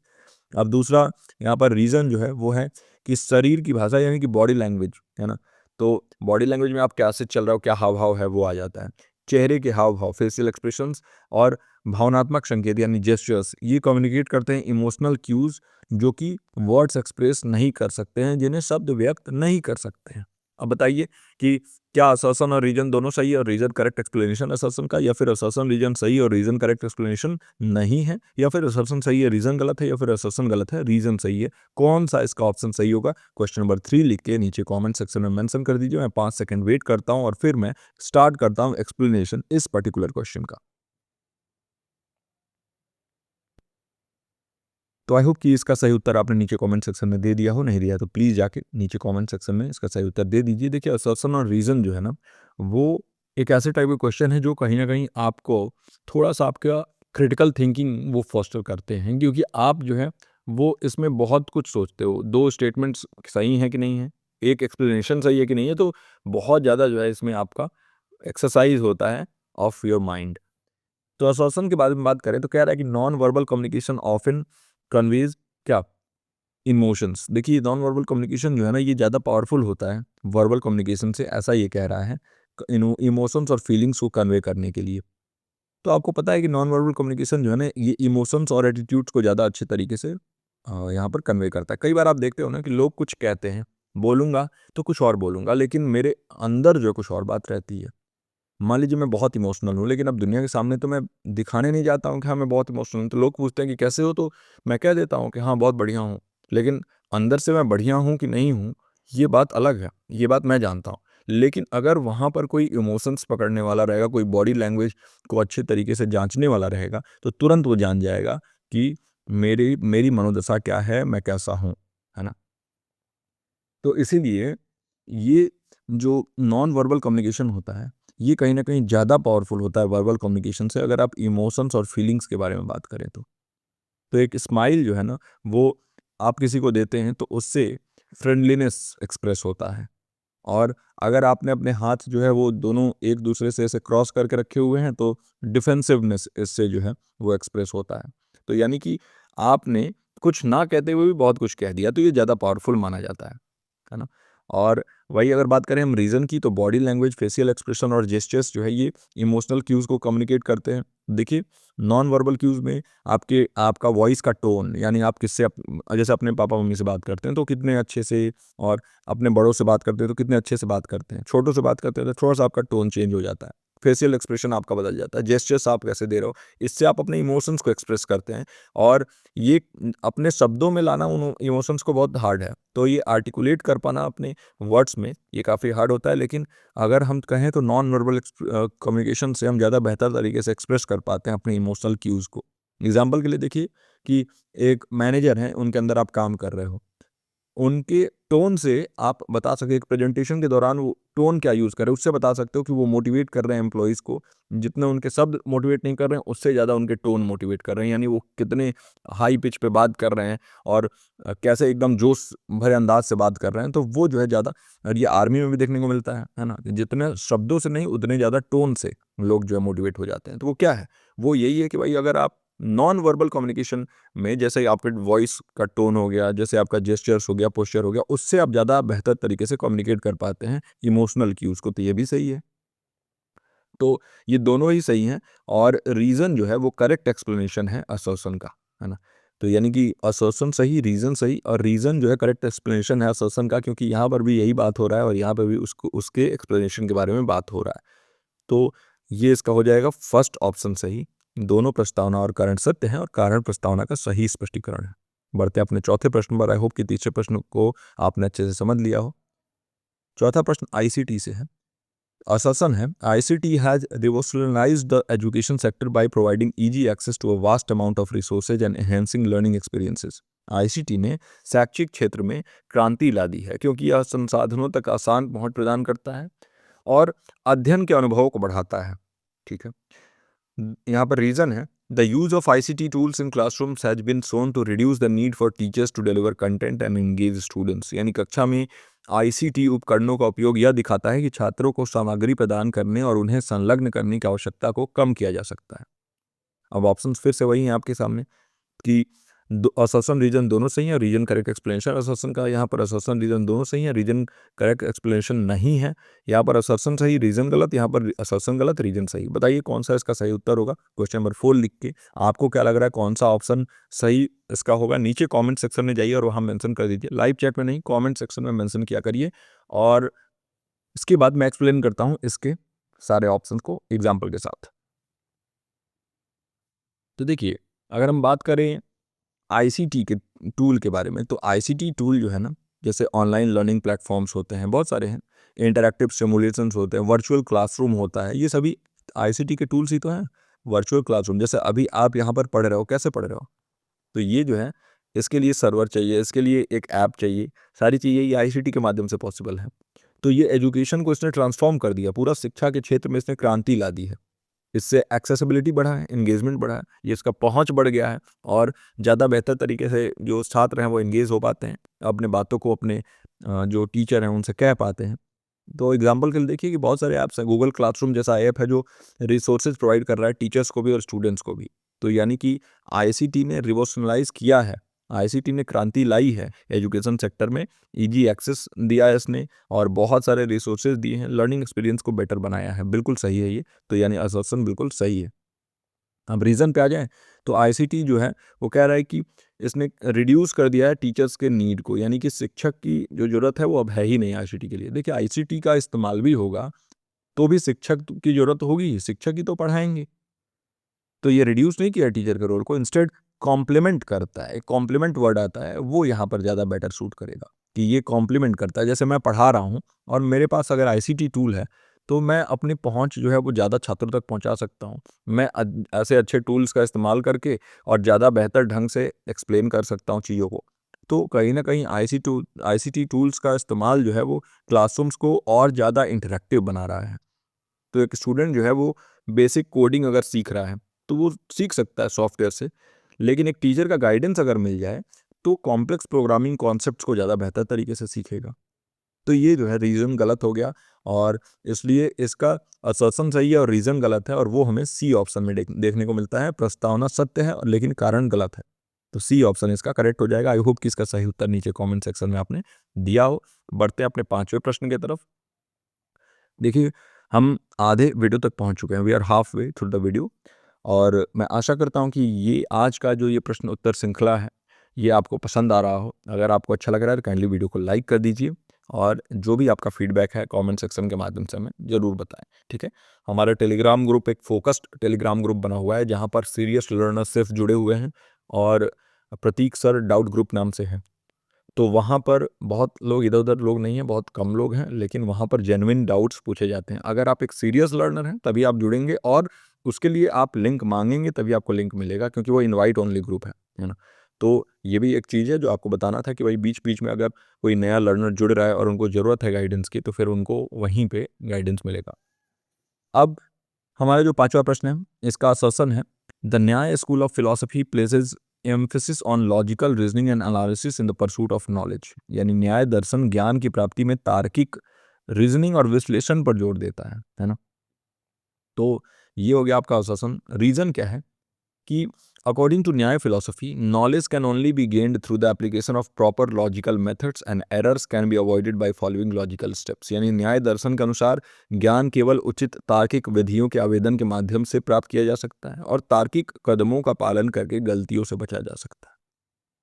अब दूसरा यहाँ पर रीज़न जो है वो है कि शरीर की भाषा, यानी कि बॉडी लैंग्वेज, है ना, तो बॉडी लैंग्वेज में आप कैसे चल रहे हो, क्या हाव भाव है, वो आ जाता है। चेहरे के हाव भाव, फेशियल एक्सप्रेशंस और भावनात्मक संकेत यानी जेस्चर्स, ये कम्युनिकेट करते हैं इमोशनल क्यूज जो कि वर्ड्स एक्सप्रेस नहीं कर सकते हैं, जिन्हें शब्द व्यक्त नहीं कर सकते हैं। अब बताइए कि क्या असर्शन और रीजन दोनों सही है और रीजन करेक्ट एक्सप्लेनेशन असर्शन का, या फिर असर्शन रीजन सही और रीजन करेक्ट एक्सप्लेनेशन नहीं है, या फिर असर्शन सही है रीजन गलत है, या फिर असर्शन गलत है रीजन सही है? कौन सा इसका ऑप्शन सही होगा? क्वेश्चन नंबर 3 लिख के नीचे कमेंट सेक्शन में मेंशन कर दीजिए। मैं 5 सेकंड वेट करता हूं और फिर मैं स्टार्ट करता हूं एक्सप्लेनेशन इस पर्टिकुलर क्वेश्चन का। तो आई होप कि इसका सही उत्तर आपने नीचे कमेंट सेक्शन में दे दिया हो, नहीं दिया तो प्लीज़ जाके नीचे कमेंट सेक्शन में इसका सही उत्तर दे दीजिए। देखिए असर्शन और रीज़न जो है ना, वो एक ऐसे टाइप का क्वेश्चन है जो कहीं न कहीं आपको थोड़ा-सा आपका क्रिटिकल थिंकिंग वो फोस्टर करते हैं, क्योंकि आप जो है वो इसमें बहुत कुछ सोचते हो। 2 स्टेटमेंट्स सही हैं कि नहीं है, एक एक्सप्लेनेशन सही है कि नहीं है, तो बहुत ज़्यादा जो है इसमें आपका एक्सरसाइज़ होता है ऑफ योर माइंड। तो असर्शन के बारे में बात करें तो कह रहा है कि non verbal communication often conveys क्या इमोशंस। देखिए नॉन वर्बल कम्युनिकेशन जो है ना ये ज़्यादा पावरफुल होता है वर्बल कम्युनिकेशन से, ऐसा ये कह रहा है इमोशंस और फीलिंग्स को कन्वे करने के लिए। तो आपको पता है कि नॉन वर्बल कम्युनिकेशन जो है ना ये इमोशंस और एटीट्यूड्स को ज़्यादा अच्छे तरीके से यहाँ पर कन्वे करता है। कई बार आप देखते हो ना कि लोग कुछ कहते हैं, बोलूँगा तो कुछ और बोलूँगा, लेकिन मेरे अंदर जो कुछ और बात रहती है। मान लीजिए मैं बहुत इमोशनल हूँ, लेकिन अब दुनिया के सामने तो मैं दिखाने नहीं जाता हूँ कि हाँ, मैं बहुत इमोशनल हूँ। तो लोग पूछते हैं कि कैसे हो? तो मैं कह देता हूँ कि हाँ, बहुत बढ़िया हूँ। लेकिन अंदर से मैं बढ़िया हूँ कि नहीं हूँ, ये बात अलग है, ये बात मैं जानता हूँ। लेकिन अगर वहाँ पर कोई इमोशंस पकड़ने वाला रहेगा, कोई बॉडी लैंग्वेज को अच्छे तरीके से जाँचने वाला रहेगा, तो तुरंत वो जान जाएगा कि मेरी मेरी मनोदशा क्या है, मैं कैसा हूँ, है ना? तो इसीलिए ये जो नॉन वर्बल कम्युनिकेशन होता है, ये कहीं न कहीं ज़्यादा पावरफुल होता है वर्बल कम्युनिकेशन से, अगर आप इमोशंस और फीलिंग्स के बारे में बात करें तो। तो एक स्माइल जो है ना, वो आप किसी को देते हैं तो उससे फ्रेंडलीनेस एक्सप्रेस होता है। और अगर आपने अपने हाथ जो है वो दोनों एक दूसरे से ऐसे क्रॉस करके रखे हुए हैं तो डिफेंसिवनेस इससे जो है वो एक्सप्रेस होता है। तो यानी कि आपने कुछ ना कहते हुए भी बहुत कुछ कह दिया, तो ये ज़्यादा पावरफुल माना जाता है ना? और वही अगर बात करें हम रीज़न की, तो बॉडी लैंग्वेज, फेशियल एक्सप्रेशन और जेस्चर्स जो है ये इमोशनल क्यूज़ को कम्युनिकेट करते हैं। देखिए नॉन वर्बल क्यूज़ में आपका वॉइस का टोन, यानी आप किससे जैसे अपने पापा-मम्मी से बात करते हैं तो कितने अच्छे से, और अपने बड़ों से बात करते हैं तो कितने अच्छे से बात करते हैं। छोटों से बात करते हैं तो थोड़ा-सा आपका टोन चेंज हो जाता है। फेशियल एक्सप्रेशन आपका बदल जाता है, जेस्चर्स आप कैसे दे रहे हो, इससे आप अपने इमोशंस को एक्सप्रेस करते हैं। और ये अपने शब्दों में लाना उन इमोशंस को बहुत हार्ड है, तो ये आर्टिकुलेट कर पाना अपने वर्ड्स में ये काफ़ी हार्ड होता है। लेकिन अगर हम कहें तो नॉन वर्बल कम्युनिकेशन से हम ज़्यादा बेहतर तरीके से एक्सप्रेस कर पाते हैं अपने इमोशनल क्यूज़ को। एग्जाम्पल के लिए देखिए कि एक मैनेजर हैं, उनके अंदर आप काम कर रहे हो, उनके टोन से आप बता सकते, एक प्रेजेंटेशन के दौरान वो टोन क्या यूज़ कर रहे हैं, उससे बता सकते हो कि वो मोटिवेट कर रहे हैं एम्प्लॉइज़ को। जितने उनके शब्द मोटिवेट नहीं कर रहे हैं, उससे ज़्यादा उनके टोन मोटिवेट कर रहे हैं। यानी वो कितने हाई पिच पे बात कर रहे हैं और कैसे एकदम जोश भरे अंदाज से बात कर रहे हैं, तो वो जो है ज़्यादा। और ये आर्मी में भी देखने को मिलता है ना? जितने शब्दों से नहीं, उतने ज़्यादा टोन से लोग जो है मोटिवेट हो जाते हैं। तो वो क्या है? वो यही है कि भाई अगर आप नॉन वर्बल कम्युनिकेशन में, जैसे आपके वॉइस का टोन हो गया, जैसे आपका जेस्चर्स हो गया, पोस्चर हो गया, उससे आप ज़्यादा बेहतर तरीके से कम्युनिकेट कर पाते हैं इमोशनल क्यूज़ को, तो ये भी सही है। तो ये दोनों ही सही हैं और रीज़न जो है वो करेक्ट एक्सप्लेनेशन है असर्शन का, है ना? तो यानी कि असर्शन सही, रीज़न सही, और रीज़न जो है करेक्ट एक्सप्लेनेशन है असर्शन का, क्योंकि यहाँ पर भी यही बात हो रहा है और यहाँ पे भी उसको उसके एक्सप्लेनेशन के बारे में बात हो रहा है। तो ये इसका हो जाएगा फर्स्ट ऑप्शन सही। दोनों प्रस्तावना और कारण सत्य हैं और कारण प्रस्तावना का सही स्पष्टीकरण है। बढ़ते हैं अपने चौथे प्रश्न पर। आई होप कि तीसरे प्रश्न को आपने अच्छे से समझ लिया हो। चौथा प्रश्न आईसीटी से है। आश्वासन है, ICT has revolutionized the education sector by providing easy access to a vast amount of resources and enhancing learning experiences. ICT ने शैक्षिक क्षेत्र में क्रांति ला दी है, क्योंकि यह संसाधनों तक आसान पहुंच प्रदान करता है और अध्ययन के अनुभवों को बढ़ाता है। ठीक है, यहाँ पर रीजन है, the use of ICT tools in classrooms has been shown to reduce the need for teachers to deliver content and engage students. यानी कक्षा में आईसीटी उपकरणों का उपयोग यह दिखाता है कि छात्रों को सामग्री प्रदान करने और उन्हें संलग्न करने की आवश्यकता को कम किया जा सकता है। अब ऑप्शंस फिर से वही हैं आपके सामने कि असर्शन रीजन दोनों सही है और रीजन करेक्ट एक्सप्लेनेशन असर्शन का। यहाँ पर असर्शन रीजन दोनों सही है, रीजन करेक्ट एक्सप्लेनेशन नहीं है। यहाँ पर असर्शन सही, रीजन गलत, यहाँ पर असर्शन गलत, रीजन सही। बताइए कौन सा इसका सही उत्तर होगा। क्वेश्चन नंबर 4 लिख के आपको क्या लग रहा है कौन सा ऑप्शन सही इसका होगा, नीचे कॉमेंट सेक्शन में जाइए और वहाँ मेंशन कर दीजिए। लाइव चैट में नहीं, कॉमेंट सेक्शन में मेंशन किया करिए। और इसके बाद मैं एक्सप्लेन करता हूँ इसके सारे ऑप्शन को एग्जाम्पल के साथ। तो देखिए, अगर हम बात करें आईसीटी के टूल के बारे में, तो आईसीटी टूल जो है ना, जैसे ऑनलाइन लर्निंग प्लेटफॉर्म्स होते हैं, बहुत सारे हैं, इंटरैक्टिव सिमुलेशंस होते हैं, वर्चुअल क्लासरूम होता है, ये सभी आईसीटी के टूल्स ही तो हैं। वर्चुअल क्लासरूम जैसे अभी आप यहाँ पर पढ़ रहे हो, कैसे पढ़ रहे हो, तो ये जो है इसके लिए सर्वर चाहिए, इसके लिए एक ऐप चाहिए, सारी चीज़ें ये आईसीटी के माध्यम से पॉसिबल है। तो ये एजुकेशन को इसने ट्रांसफॉर्म कर दिया, पूरा शिक्षा के क्षेत्र में इसने क्रांति ला दी है। इससे एक्सेसिबिलिटी बढ़ा है, एंगेजमेंट बढ़ा है, ये इसका पहुंच बढ़ गया है और ज़्यादा बेहतर तरीके से जो छात्र हैं वो एंगेज हो पाते हैं, अपने बातों को अपने जो टीचर हैं उनसे कह पाते हैं। तो एग्जांपल के लिए देखिए कि बहुत सारे ऐप्स हैं, गूगल क्लासरूम जैसा ऐप है जो रिसोर्सेज प्रोवाइड कर रहा है टीचर्स को भी और स्टूडेंट्स को भी। तो यानी कि आईसीटी ने रिवोल्यूशनलाइज किया है, आईसीटी ने क्रांति लाई है एजुकेशन सेक्टर में, इजी एक्सेस दिया है इसने और बहुत सारे रिसोर्सेज दिए हैं, लर्निंग एक्सपीरियंस को बेटर बनाया है। बिल्कुल सही है ये, तो यानी असर्शन बिल्कुल सही है। अब रीज़न पे आ जाएँ, तो आईसीटी जो है वो कह रहा है कि इसने रिड्यूस कर दिया है टीचर्स के नीड को, यानी कि शिक्षक की जो ज़रूरत है वो अब है ही नहीं आईसीटी के लिए। देखिए आईसीटी का इस्तेमाल भी होगा, तो भी शिक्षक की ज़रूरत होगी ही, शिक्षक ही तो पढ़ाएँगे। तो ये रिड्यूस नहीं किया टीचर के रोल को, इंस्टेड कॉम्प्लीमेंट करता है। कॉम्प्लीमेंट वर्ड आता है, वो यहाँ पर ज़्यादा बेटर सूट करेगा कि ये कॉम्प्लीमेंट करता है। जैसे मैं पढ़ा रहा हूँ और मेरे पास अगर आईसीटी टूल है, तो मैं अपनी पहुँच जो है वो ज़्यादा छात्रों तक पहुँचा सकता हूँ। मैं ऐसे अच्छे टूल्स का इस्तेमाल करके और ज़्यादा बेहतर ढंग से एक्सप्लेन कर सकता हूँ चीज़ों को। तो कहीं न कहीं आईसीटी टूल्स का इस्तेमाल जो है वो क्लासरूम्स को और ज़्यादा इंटरैक्टिव बना रहा है। तो एक स्टूडेंट जो है वो बेसिक कोडिंग अगर सीख रहा है, तो वो सीख सकता है सॉफ्टवेयर से, लेकिन एक टीचर का गाइडेंस अगर मिल जाए, तो कॉम्प्लेक्स प्रोग्रामिंग कॉन्सेप्ट्स को ज़्यादा बेहतर तरीके से सीखेगा। तो ये जो है रीज़न गलत हो गया और इसलिए इसका असर्शन सही है और रीज़न गलत है और वो हमें सी ऑप्शन में देखने को मिलता है। प्रस्तावना सत्य है लेकिन कारण गलत है। तो सी ऑप्शन इसका करेक्ट हो जाएगा। आई होप कि इसका सही उत्तर नीचे कमेंट सेक्शन में आपने दिया हो। बढ़ते हैं अपने 5वें प्रश्न की तरफ। देखिए, हम आधे वीडियो तक पहुंच चुके हैं, we are half way through the video, और मैं आशा करता हूं कि ये आज का जो ये प्रश्न उत्तर श्रृंखला है, ये आपको पसंद आ रहा हो। अगर आपको अच्छा लग रहा है तो काइंडली वीडियो को लाइक कर दीजिए, और जो भी आपका फीडबैक है कमेंट सेक्शन के माध्यम से हमें ज़रूर बताएं, ठीक है। हमारा टेलीग्राम ग्रुप एक फोकस्ड टेलीग्राम ग्रुप बना हुआ है जहाँ पर सीरियस लर्नर्स सिर्फ जुड़े हुए हैं और प्रतीक सर डाउट ग्रुप नाम से है। तो वहाँ पर बहुत लोग इधर उधर लोग नहीं हैं, बहुत कम लोग हैं, लेकिन वहाँ पर जेन्युइन डाउट्स पूछे जाते हैं। अगर आप एक सीरियस लर्नर हैं तभी आप जुड़ेंगे और उसके लिए आप लिंक मांगेंगे तभी आपको लिंक मिलेगा, क्योंकि वो इनवाइट ओनली ग्रुप है ना। तो ये भी एक चीज़ है जो आपको बताना था कि भाई बीच बीच में अगर कोई नया लर्नर जुड़ रहा है और उनको ज़रूरत है गाइडेंस की तो फिर उनको वहीं पे गाइडेंस मिलेगा। अब हमारा जो पांचवा प्रश्न है इसका असर्शन है द न्याय school of philosophy places emphasis on logical reasoning and analysis in the pursuit of knowledge. यानी न्याय दर्शन ज्ञान की प्राप्ति में तार्किक रीजनिंग और विश्लेषण पर जोर देता है ना। तो ये हो गया आपका असर्शन। रीजन क्या है कि according to न्याय philosophy, knowledge can only be gained through the application of proper logical methods and errors can be avoided by following logical steps। यानी न्याय दर्शन के अनुसार ज्ञान केवल उचित तार्किक विधियों के आवेदन के माध्यम से प्राप्त किया जा सकता है और तार्किक कदमों का पालन करके गलतियों से बचा जा सकता है।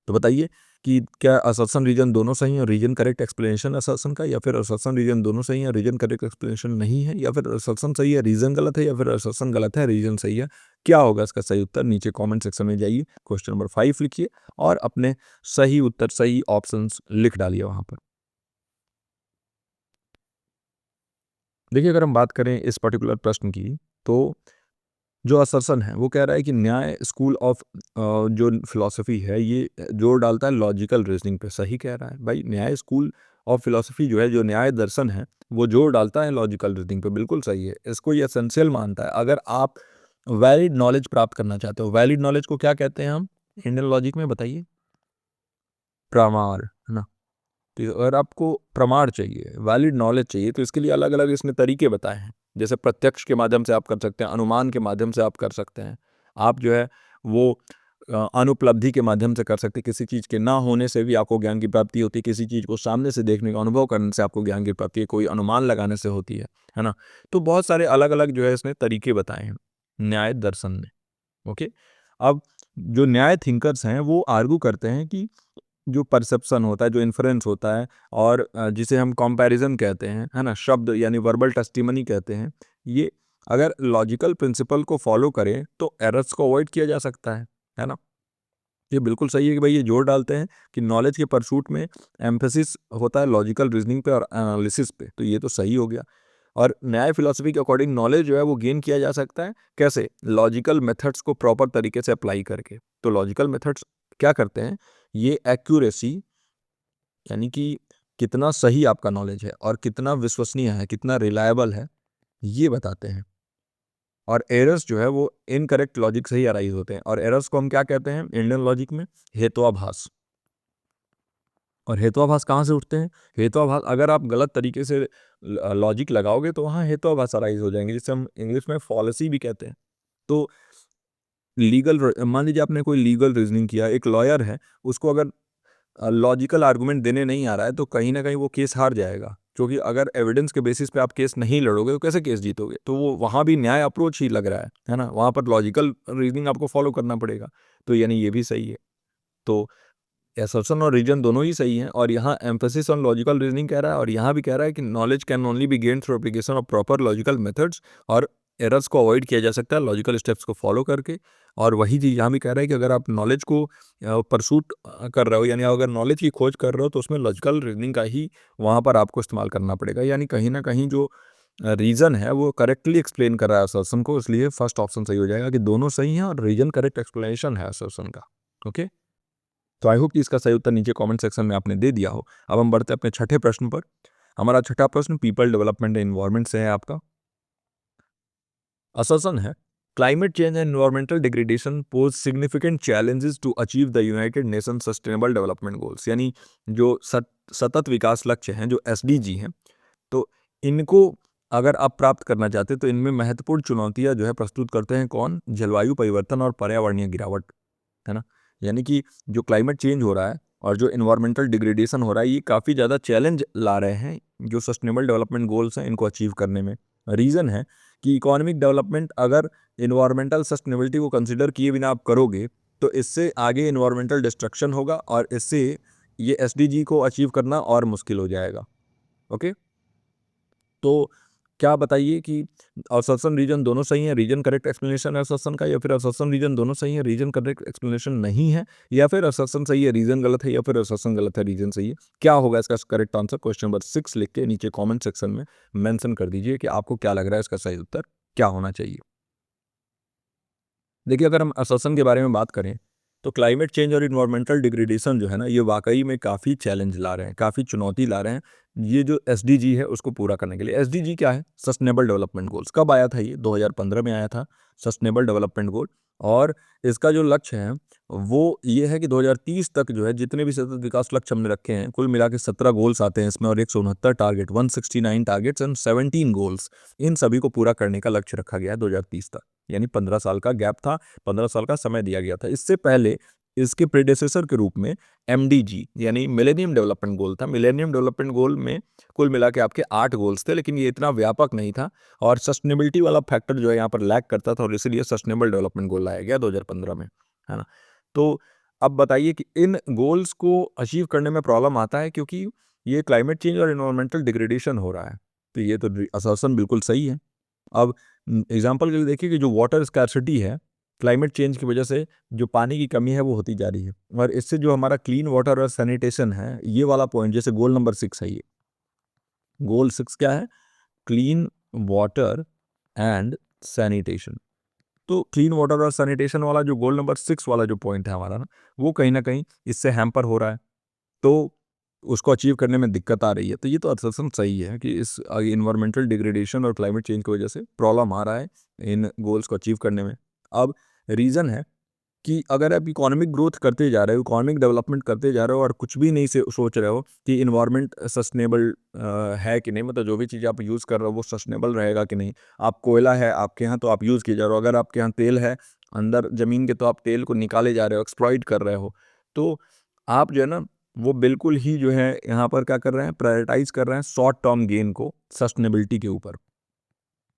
तो बताइए कि क्या असर्शन रीजन दोनों सही है और रीजन करेक्ट एक्सप्लेनेशन असर्शन का, या फिर असर्शन रीजन दोनों सही है रीजन करेक्ट एक्सप्लेनेशन नहीं है, या फिर असर्शन सही है रीजन गलत है, या फिर असर्शन गलत है रीजन सही है। क्या होगा इसका सही उत्तर? नीचे कमेंट सेक्शन में जाइए, क्वेश्चन नंबर 5 लिखिए और अपने सही उत्तर सही ऑप्शंस लिख डालिए वहां पर। देखिए अगर हम बात करें इस पर्टिकुलर प्रश्न की तो जो असर्शन है वो कह रहा है कि न्याय स्कूल ऑफ जो फिलॉसफी है ये जोर डालता है लॉजिकल रीजनिंग पे। सही कह रहा है भाई, न्याय स्कूल ऑफ फिलॉसफी जो है, जो न्याय दर्शन है वो जोर डालता है लॉजिकल रीजनिंग पे। बिल्कुल सही है, इसको ये एसेंशियल मानता है। अगर आप वैलिड नॉलेज प्राप्त करना चाहते हो, वैलिड नॉलेज को क्या कहते हैं हम इंडियन लॉजिक में, बताइए? प्रमाण, है ना। तो अगर आपको प्रमाण चाहिए, वैलिड नॉलेज चाहिए, तो इसके लिए अलग अलग इसने तरीके बताए हैं। जैसे प्रत्यक्ष के माध्यम से आप कर सकते हैं, अनुमान के माध्यम से आप कर सकते हैं, आप जो है वो अनुपलब्धि के माध्यम से कर सकते हैं। किसी चीज़ के ना होने से भी आपको ज्ञान की प्राप्ति होती है, किसी चीज़ को सामने से देखने का अनुभव करने से आपको ज्ञान की प्राप्ति है, कोई अनुमान लगाने से होती है ना। तो बहुत सारे अलग अलग जो है इसने तरीके बताए हैं न्याय दर्शन ने। ओके, अब जो न्याय थिंकर्स हैं वो आर्गू करते हैं कि जो परसेप्शन होता है, जो इन्फ्रेंस होता है और जिसे हम कंपैरिजन कहते हैं, है ना, शब्द यानी वर्बल टेस्टिमनी कहते हैं, ये अगर लॉजिकल प्रिंसिपल को फॉलो करें तो एरर्स को अवॉइड किया जा सकता है ना। ये बिल्कुल सही है कि भाई ये जोर डालते हैं कि नॉलेज के परसूट में एम्फेसिस होता है लॉजिकल रीजनिंग पे और एनालिसिस पे। तो ये तो सही हो गया। और न्याय फिलॉसफी के अकॉर्डिंग नॉलेज जो है वो गेन किया जा सकता है कैसे? लॉजिकल मेथड्स को प्रॉपर तरीके से अप्लाई करके। तो लॉजिकल मेथड्स क्या करते हैं? ये एक्यूरेसी यानी कि कितना सही आपका नॉलेज है और कितना विश्वसनीय है, कितना रिलायबल है, ये बताते हैं। और एरर्स जो है वो इनकरेक्ट लॉजिक से ही अराइज होते हैं। और एरर्स को हम क्या कहते हैं इंडियन लॉजिक में? हेतुआभास। और हेतुआभास कहाँ से उठते हैं? हेतुआभास अगर आप गलत तरीके से लॉजिक लगाओगे तो वहाँ हेतुआभास अराइज हो जाएंगे, जिसे हम इंग्लिश में फॉलेसी भी कहते हैं। तो लीगल मान लीजिए आपने कोई लीगल रीजनिंग किया, एक लॉयर है, उसको अगर लॉजिकल आर्गुमेंट देने नहीं आ रहा है तो कहीं ना कहीं वो केस हार जाएगा। क्योंकि अगर एविडेंस के बेसिस पे आप केस नहीं लड़ोगे तो कैसे केस जीतोगे? तो वो वहाँ भी न्याय अप्रोच ही लग रहा है ना, वहाँ पर लॉजिकल रीजनिंग आपको फॉलो करना पड़ेगा। तो यानी ये भी सही है। तो असर्शन और रीजन दोनों ही सही हैं। और यहाँ एम्फेसिस ऑन लॉजिकल रीजनिंग कह रहा है और यहाँ भी कह रहा है कि knowledge can only be gain through application of proper logical methods. और एरर्स को अवॉइड किया जा सकता है लॉजिकल स्टेप्स को फॉलो करके। और वही चीज़ यहाँ भी कह रहा है कि अगर आप नॉलेज को परसूट कर रहे हो, यानी अगर नॉलेज की खोज कर रहे हो, तो उसमें लॉजिकल रीजनिंग का ही वहाँ पर आपको इस्तेमाल करना पड़ेगा। यानी कहीं ना कहीं जो रीजन है वो करेक्टली एक्सप्लेन कर रहा है असर्शन को, इसलिए फर्स्ट ऑप्शन सही हो जाएगा कि दोनों सही हैं और रीजन करेक्ट एक्सप्लेनेशन है असर्शन का। ओके, तो आई होप कि इसका सही उत्तर नीचे कमेंट सेक्शन में आपने दे दिया हो। अब हम बढ़ते हैं अपने छठे प्रश्न पर। हमारा छठा प्रश्न पीपल डेवलपमेंट एंड एनवायरनमेंट से है आपका। असर्शन है climate change and environmental degradation pose significant challenges to achieve the United Nation sustainable development goals. यानी जो सतत विकास लक्ष्य हैं, जो एसडीजी हैं, तो इनको अगर आप प्राप्त करना चाहते हैं तो इनमें महत्वपूर्ण चुनौतियां जो है प्रस्तुत करते हैं कौन? जलवायु परिवर्तन और पर्यावरणीय गिरावट, है ना। यानी कि जो क्लाइमेट चेंज हो रहा है और जो इन्वायरमेंटल डिग्रेडेशन हो रहा है, ये काफ़ी ज़्यादा चैलेंज ला रहे हैं जो सस्टेनेबल डेवलपमेंट गोल्स हैं इनको अचीव करने में। रीज़न है कि इकोनॉमिक डेवलपमेंट अगर इन्वायरमेंटल सस्टेनेबिलिटी को कंसिडर किए बिना आप करोगे तो इससे आगे इन्वायरमेंटल डिस्ट्रक्शन होगा और इससे ये एसडीजी को अचीव करना और मुश्किल हो जाएगा। ओके, तो क्या बताइए कि असर्शन रीजन दोनों सही है, रीजन करेक्ट एक्सप्लेनेशन है असर्शन का, या फिर असर्शन रीजन दोनों सही है, रीजन करेक्ट एक्सप्लेनेशन नहीं है, या फिर असर्शन सही है रीजन गलत है, या फिर असर्शन गलत है रीजन सही है? क्या होगा इसका करेक्ट आंसर? क्वेश्चन नंबर 6 लिख के नीचे कमेंट सेक्शन में मेंशन कर दीजिए कि आपको क्या लग रहा है इसका सही उत्तर क्या होना चाहिए। देखिए, अगर हम असर्शन के बारे में बात करें तो क्लाइमेट चेंज और इन्वायरमेंटल डिग्रेडेशन जो है ना, ये वाकई में काफ़ी चैलेंज ला रहे हैं, काफ़ी चुनौती ला रहे हैं ये जो एसडीजी है उसको पूरा करने के लिए। एसडीजी क्या है? Sustainable development goals. कब आया था ये? 2015 में आया था सस्टेनेबल डेवलपमेंट गोल। और इसका जो लक्ष्य है वो ये है कि 2030 तक जो है जितने भी सतत विकास लक्ष्य हमने रखे हैं, कुल मिला के 17 गोल्स आते हैं इसमें, और 169 टारगेट, 169 टारगेट्स एंड 17 गोल्स, इन सभी को पूरा करने का लक्ष्य रखा गया है 2030 तक। यानी 15 साल का गैप था, 15 साल का समय दिया गया था। इससे पहले इसके प्रेडेसेसर के रूप में एमडीजी यानी मिलेनियम डेवलपमेंट गोल था। मिलेनियम डेवलपमेंट गोल में कुल मिला के आपके 8 गोल्स थे, लेकिन ये इतना व्यापक नहीं था और सस्टेनेबिलिटी वाला फैक्टर जो है यहाँ पर लैक करता था, और इसीलिए सस्टेनेबल डेवलपमेंट गोल लाया गया 2015 में, है ना? तो अब बताइए कि इन गोल्स को अचीव करने में प्रॉब्लम आता है क्योंकि ये क्लाइमेट चेंज और एनवायरमेंटल डिग्रेडेशन हो रहा है। तो ये तो असर्शन बिल्कुल सही है। अब एग्जाम्पल के लिए देखिए कि जो वाटर स्कैर्सिटी है, क्लाइमेट चेंज की वजह से जो पानी की कमी है वो होती जा रही है, और इससे जो हमारा क्लीन वाटर और सैनिटेशन है, ये वाला पॉइंट, जैसे गोल नंबर 6 है, ये गोल 6 क्या है? Clean water and sanitation. तो क्लीन वाटर और सैनिटेशन वाला जो गोल नंबर 6 वाला जो पॉइंट है हमारा ना, वो कहीं ना कहीं इससे हैम्पर हो रहा है, तो उसको अचीव करने में दिक्कत आ रही है। तो ये तो असर्शन सही है कि इस इन्वायरमेंटल डिग्रेडेशन और क्लाइमेट चेंज की वजह से प्रॉब्लम आ रहा है इन गोल्स को अचीव करने में। अब रीज़न है कि अगर आप इकोनॉमिक ग्रोथ करते जा रहे हो, इकोनॉमिक डेवलपमेंट करते जा रहे हो और कुछ भी नहीं से सोच रहे हो कि इन्वायरमेंट सस्टेनेबल है कि नहीं, मतलब जो भी चीज़ आप यूज़ कर रहे हो वो सस्टेनेबल रहेगा कि नहीं। आप कोयला है आपके यहाँ तो आप यूज़ किए जा रहे हो, अगर आपके यहाँ तेल है अंदर ज़मीन के तो आप तेल को निकाले जा रहे हो, एक्सप्लॉइट कर रहे हो। तो आप जो है ना, वो बिल्कुल ही जो है यहाँ पर क्या कर रहे हैं, प्रायोरिटाइज कर रहे हैं शॉर्ट टर्म गेन को सस्टेनेबिलिटी के ऊपर।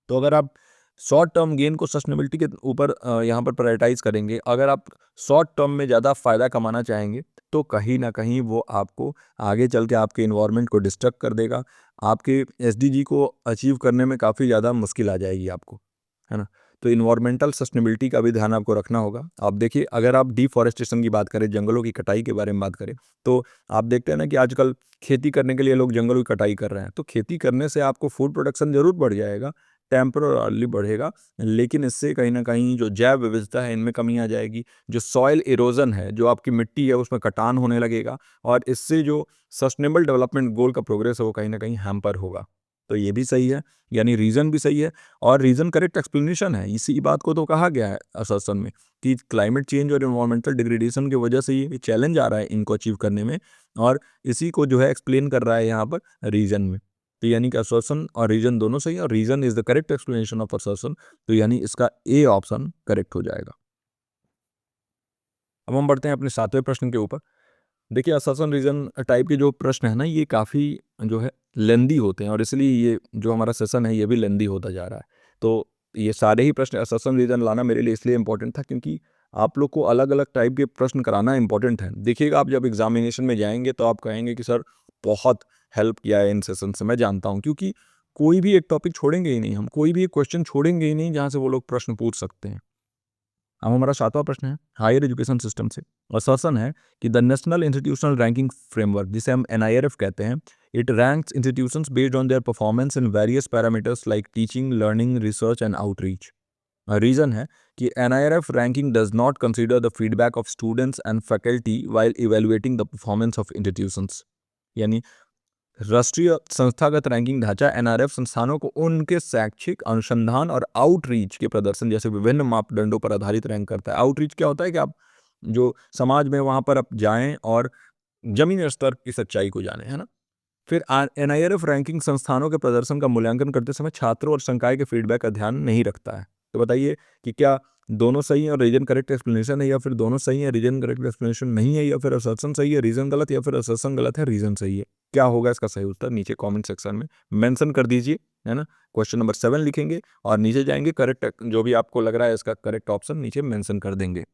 तो अगर आप शॉर्ट टर्म गेन को सस्टेनेबिलिटी के ऊपर यहाँ पर प्रायोरिटाइज करेंगे, अगर आप शॉर्ट टर्म में ज़्यादा फ़ायदा कमाना चाहेंगे, तो कहीं ना कहीं वो आपको आगे चल के आपके इन्वायरमेंट को डिस्टर्ब कर देगा, आपके एसडीजी को अचीव करने में काफ़ी ज़्यादा मुश्किल आ जाएगी आपको, है ना? तो इन्वायरमेंटल सस्टेनेबिलिटी का भी ध्यान आपको रखना होगा। आप देखिए, अगर आप डिफॉरेस्टेशन की बात करें, जंगलों की कटाई के बारे में बात करें, तो आप देखते हैं ना कि आजकल खेती करने के लिए लोग जंगलों की कटाई कर रहे हैं। तो खेती करने से आपको फूड प्रोडक्शन ज़रूर बढ़ जाएगा, टेम्पररली बढ़ेगा, लेकिन इससे कहीं न कहीं जो जैव विविधता है इनमें कमी आ जाएगी। जो सॉइल इरोज़न है, जो आपकी मिट्टी है उसमें कटान होने लगेगा, और इससे जो सस्टेनेबल डेवलपमेंट गोल का प्रोग्रेस है वो कहीं न कहीं हैम्पर होगा। तो ये भी सही है, यानी रीज़न भी सही है, और रीज़न करेक्ट एक्सप्लेनेशन है। इसी बात को तो कहा गया है असर्शन में कि क्लाइमेट चेंज और एनवायरमेंटल डिग्रेडेशन की वजह से ये चैलेंज आ रहा है इनको अचीव करने में, और इसी को जो है एक्सप्लेन कर रहा है यहाँ पर रीज़न में। तो यानी कि असर्शन और रीजन दोनों सही है, और reason is the correct explanation of assertion. तो यानी इसका ए ऑप्शन करेक्ट हो जाएगा। अब हम बढ़ते हैं अपने 7वें प्रश्न के ऊपर। देखिए, असर्शन रीजन टाइप के जो प्रश्न है ना, ये काफ़ी जो है लेंदी होते हैं, और इसलिए ये जो हमारा सेशन है ये भी लेंदी होता जा रहा है। तो ये सारे ही प्रश्न असर्शन रीजन लाना मेरे लिए इसलिए इम्पोर्टेंट था क्योंकि आप लोग को अलग अलग टाइप के प्रश्न कराना इम्पोर्टेंट है। देखिएगा, आप जब एग्जामिनेशन में जाएंगे तो आप कहेंगे कि सर बहुत हेल्प किया है इन सेशन से, मैं जानता हूँ, क्योंकि कोई भी एक टॉपिक छोड़ेंगे ही नहीं, हम कोई भी एक क्वेश्चन छोड़ेंगे ही नहीं जहाँ से वो लोग प्रश्न पूछ सकते हैं। अब हमारा 7वां प्रश्न है हायर एजुकेशन सिस्टम से। असर्शन है कि the national institutional ranking framework, जिसे हम एनआईआरएफ कहते हैं, it ranks institutions based on their performance in various parameters like teaching, learning, research and outreach. Reason है कि NIRF ranking does not consider the feedback of students and faculty while evaluating the performance of institutions. यानी राष्ट्रीय संस्थागत ranking ढांचा NRF संस्थानों को उनके शैक्षिक अनुसंधान और आउटरीच के प्रदर्शन जैसे विभिन्न मापदंडों पर आधारित रैंक करता है। आउटरीच क्या होता है कि आप जो समाज में वहां पर आप जाएं और जमीनी स्तर की सच्चाई को जाने, है ना? फिर एनआईआरएफ रैंकिंग संस्थानों के प्रदर्शन का मूल्यांकन करते समय छात्रों और संकाय के फीडबैक का ध्यान नहीं रखता है। तो बताइए कि क्या दोनों सही है और रीजन करेक्ट एक्सप्लेनेशन है, या फिर दोनों सही है रीजन करेक्ट एक्सप्लेनेशन नहीं है, या फिर असर्शन सही है रीजन गलत, या फिर असर्शन गलत है रीजन सही है? क्या होगा इसका सही उत्तर? नीचे कमेंट सेक्शन में मेंशन कर दीजिए, है ना? क्वेश्चन नंबर 7 लिखेंगे और नीचे जाएंगे, करेक्ट जो भी आपको लग रहा है इसका करेक्ट ऑप्शन नीचे मेंशन कर देंगे।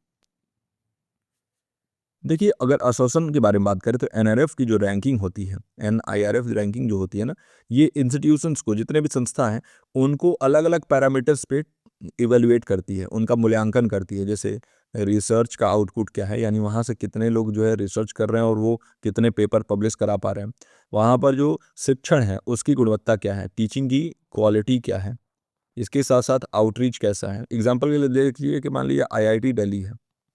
देखिए, अगर असर्शन के बारे में बात करें तो एनआरएफ की जो रैंकिंग होती है, एनआईआरएफ रैंकिंग जो होती है ना, ये इंस्टीट्यूशंस को, जितने भी संस्था हैं, उनको अलग-अलग पैरामीटर्स पे इवैल्यूएट करती है, उनका मूल्यांकन करती है। जैसे रिसर्च का आउटपुट क्या है, यानी वहाँ से कितने लोग जो है रिसर्च कर रहे हैं और वो कितने पेपर पब्लिश करा पा रहे हैं। वहाँ पर जो शिक्षण है, उसकी गुणवत्ता क्या है, टीचिंग की क्वालिटी क्या है, इसके साथ-साथ आउटरीच कैसा है। एग्ज़ाम्पल के लिए देख लीजिए कि मान लीजिए आईआईटी दिल्ली है।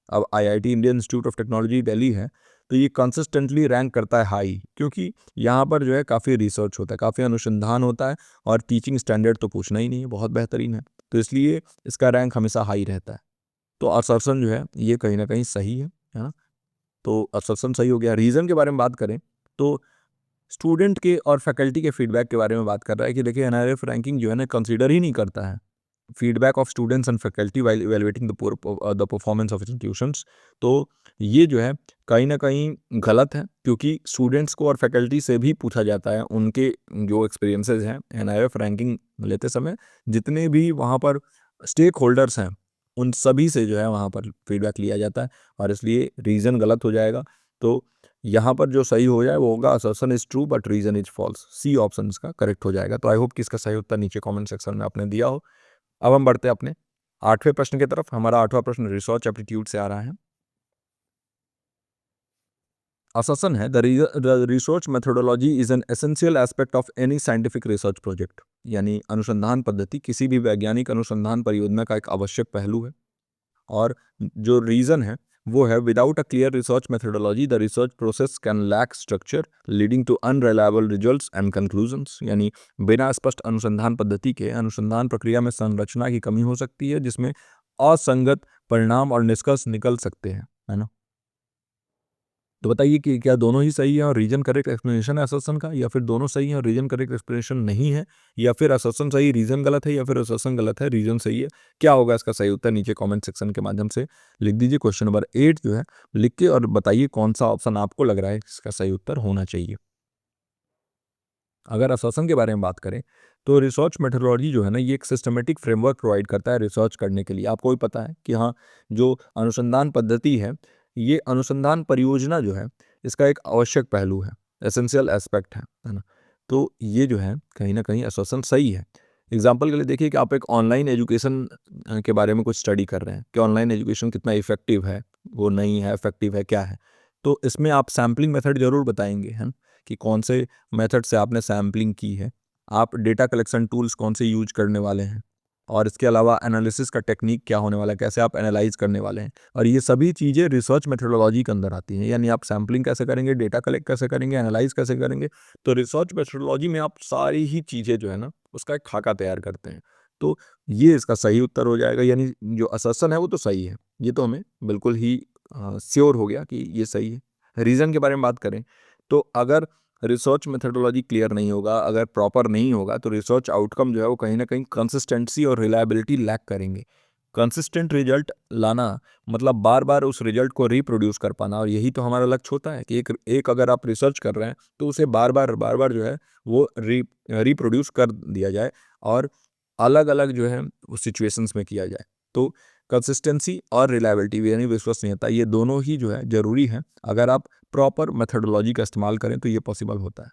अब IIT Indian institute of technology Delhi है, तो ये कंसिस्टेंटली रैंक करता है हाई, क्योंकि यहाँ पर जो है काफ़ी रिसर्च होता है, काफ़ी अनुसंधान होता है और टीचिंग स्टैंडर्ड तो पूछना ही नहीं है, बहुत बेहतरीन है। तो इसलिए इसका रैंक हमेशा हाई रहता है। तो असर्शन जो है ये कहीं न कहीं सही है ना? तो असर्शन सही हो गया। रीज़न के बारे में बात करें तो स्टूडेंट के और फैकल्टी के फीडबैक के बारे में बात कर रहा है कि देखिए एनआरएफ रैंकिंग जो है ना कंसीडर ही नहीं करता है feedback of students and faculty while evaluating the performance of institutions. तो ये जो है कहीं न कहीं गलत है, क्योंकि स्टूडेंट्स को और फैकल्टी से भी पूछा जाता है उनके जो एक्सपीरियंसेस हैं एनआईएफ रैंकिंग लेते समय। जितने भी वहाँ पर स्टेक होल्डर्स हैं, उन सभी से जो है वहाँ पर फीडबैक लिया जाता है और इसलिए रीज़न गलत हो जाएगा। तो यहाँ पर जो सही हो जाए वो होगा assertion is true but reason is false. C option इसका करेक्ट हो जाएगा। तो आई होप कि इसका सही उत्तर नीचे कमेंट सेक्शन में आपने दिया हो। अब हम बढ़ते हैं अपने 8वें प्रश्न की तरफ। हमारा 8वां प्रश्न रिसर्च एप्टीट्यूड से आ रहा है। असर्शन है the research methodology is an essential aspect of any scientific research project. यानी अनुसंधान पद्धति किसी भी वैज्ञानिक अनुसंधान परियोजना का एक आवश्यक पहलू है। और जो रीज़न है वो है without a clear research methodology the research process can lack structure leading to unreliable results and conclusions. यानी बिना स्पष्ट अनुसंधान पद्धति के अनुसंधान प्रक्रिया में संरचना की कमी हो सकती है, जिसमें असंगत परिणाम और निष्कर्ष निकल सकते हैं, है ना? तो बताइए कि क्या दोनों ही सही है और रीजन करेक्ट एक्सप्लेनेशन है असर्शन का, या फिर दोनों सही है और रीजन करेक्ट एक्सप्लेनेशन नहीं है, या फिर असर्शन सही रीजन गलत है, या फिर असर्शन गलत है रीजन सही है? क्या होगा इसका सही उत्तर? नीचे कमेंट सेक्शन के माध्यम से लिख दीजिए। क्वेश्चन नंबर 8 जो है लिख के और बताइए कौन सा ऑप्शन आपको लग रहा है इसका सही उत्तर होना चाहिए। अगर असर्शन के बारे में बात करें तो रिसर्च मेथोडोलॉजी जो है ना, ये एक सिस्टमेटिक फ्रेमवर्क प्रोवाइड करता है रिसर्च करने के लिए। आपको भी पता है कि हाँ, जो अनुसंधान पद्धति है, ये अनुसंधान परियोजना जो है, इसका एक आवश्यक पहलू है, एसेंशियल एस्पेक्ट है ना? तो ये जो है कहीं न कहीं असर्शन सही है। एग्ज़ाम्पल के लिए देखिए कि आप एक ऑनलाइन एजुकेशन के बारे में कुछ स्टडी कर रहे हैं कि ऑनलाइन एजुकेशन कितना इफ़ेक्टिव है, वो नहीं है, इफ़ेक्टिव है, क्या है? तो इसमें आप सैंपलिंग मेथड ज़रूर बताएँगे, है ना? कि कौन से मेथड से आपने सैंपलिंग की है, आप डेटा कलेक्शन टूल्स कौन से यूज़ करने वाले हैं, और इसके अलावा एनालिसिस का टेक्नीक क्या होने वाला है, कैसे आप एनालाइज़ करने वाले हैं। और ये सभी चीज़ें रिसर्च मेथोडोलॉजी के अंदर आती हैं, यानी आप सैंपलिंग कैसे करेंगे, डेटा कलेक्ट कैसे करेंगे, एनालाइज़ कैसे करेंगे। तो रिसर्च मेथोडोलॉजी में आप सारी ही चीज़ें जो है ना, उसका एक खाका तैयार करते हैं। तो ये इसका सही उत्तर हो जाएगा, यानी जो असर्शन है वो तो सही है। ये तो हमें बिल्कुल ही श्योर हो गया कि ये सही है। रीज़न के बारे में बात करें तो अगर रिसर्च मेथोडोलॉजी क्लियर नहीं होगा, अगर प्रॉपर नहीं होगा, तो रिसर्च आउटकम जो है वो कहीं न कहीं कंसिस्टेंसी और रिलायबिलिटी लैक करेंगे। कंसिस्टेंट रिजल्ट लाना मतलब बार-बार उस रिजल्ट को रिप्रोड्यूस कर पाना, और यही तो हमारा लक्ष्य होता है कि एक एक अगर आप रिसर्च कर रहे हैं तो उसे बार-बार जो है वो रिप्रोड्यूस कर दिया जाए और अलग-अलग जो है उस सिचुएशंस में किया जाए। तो कंसिस्टेंसी और रिलायबिलिटी यानी विश्वसनीयता, ये दोनों ही जो है ज़रूरी है। अगर आप प्रॉपर मेथोडोलॉजी का इस्तेमाल करें तो ये पॉसिबल होता है।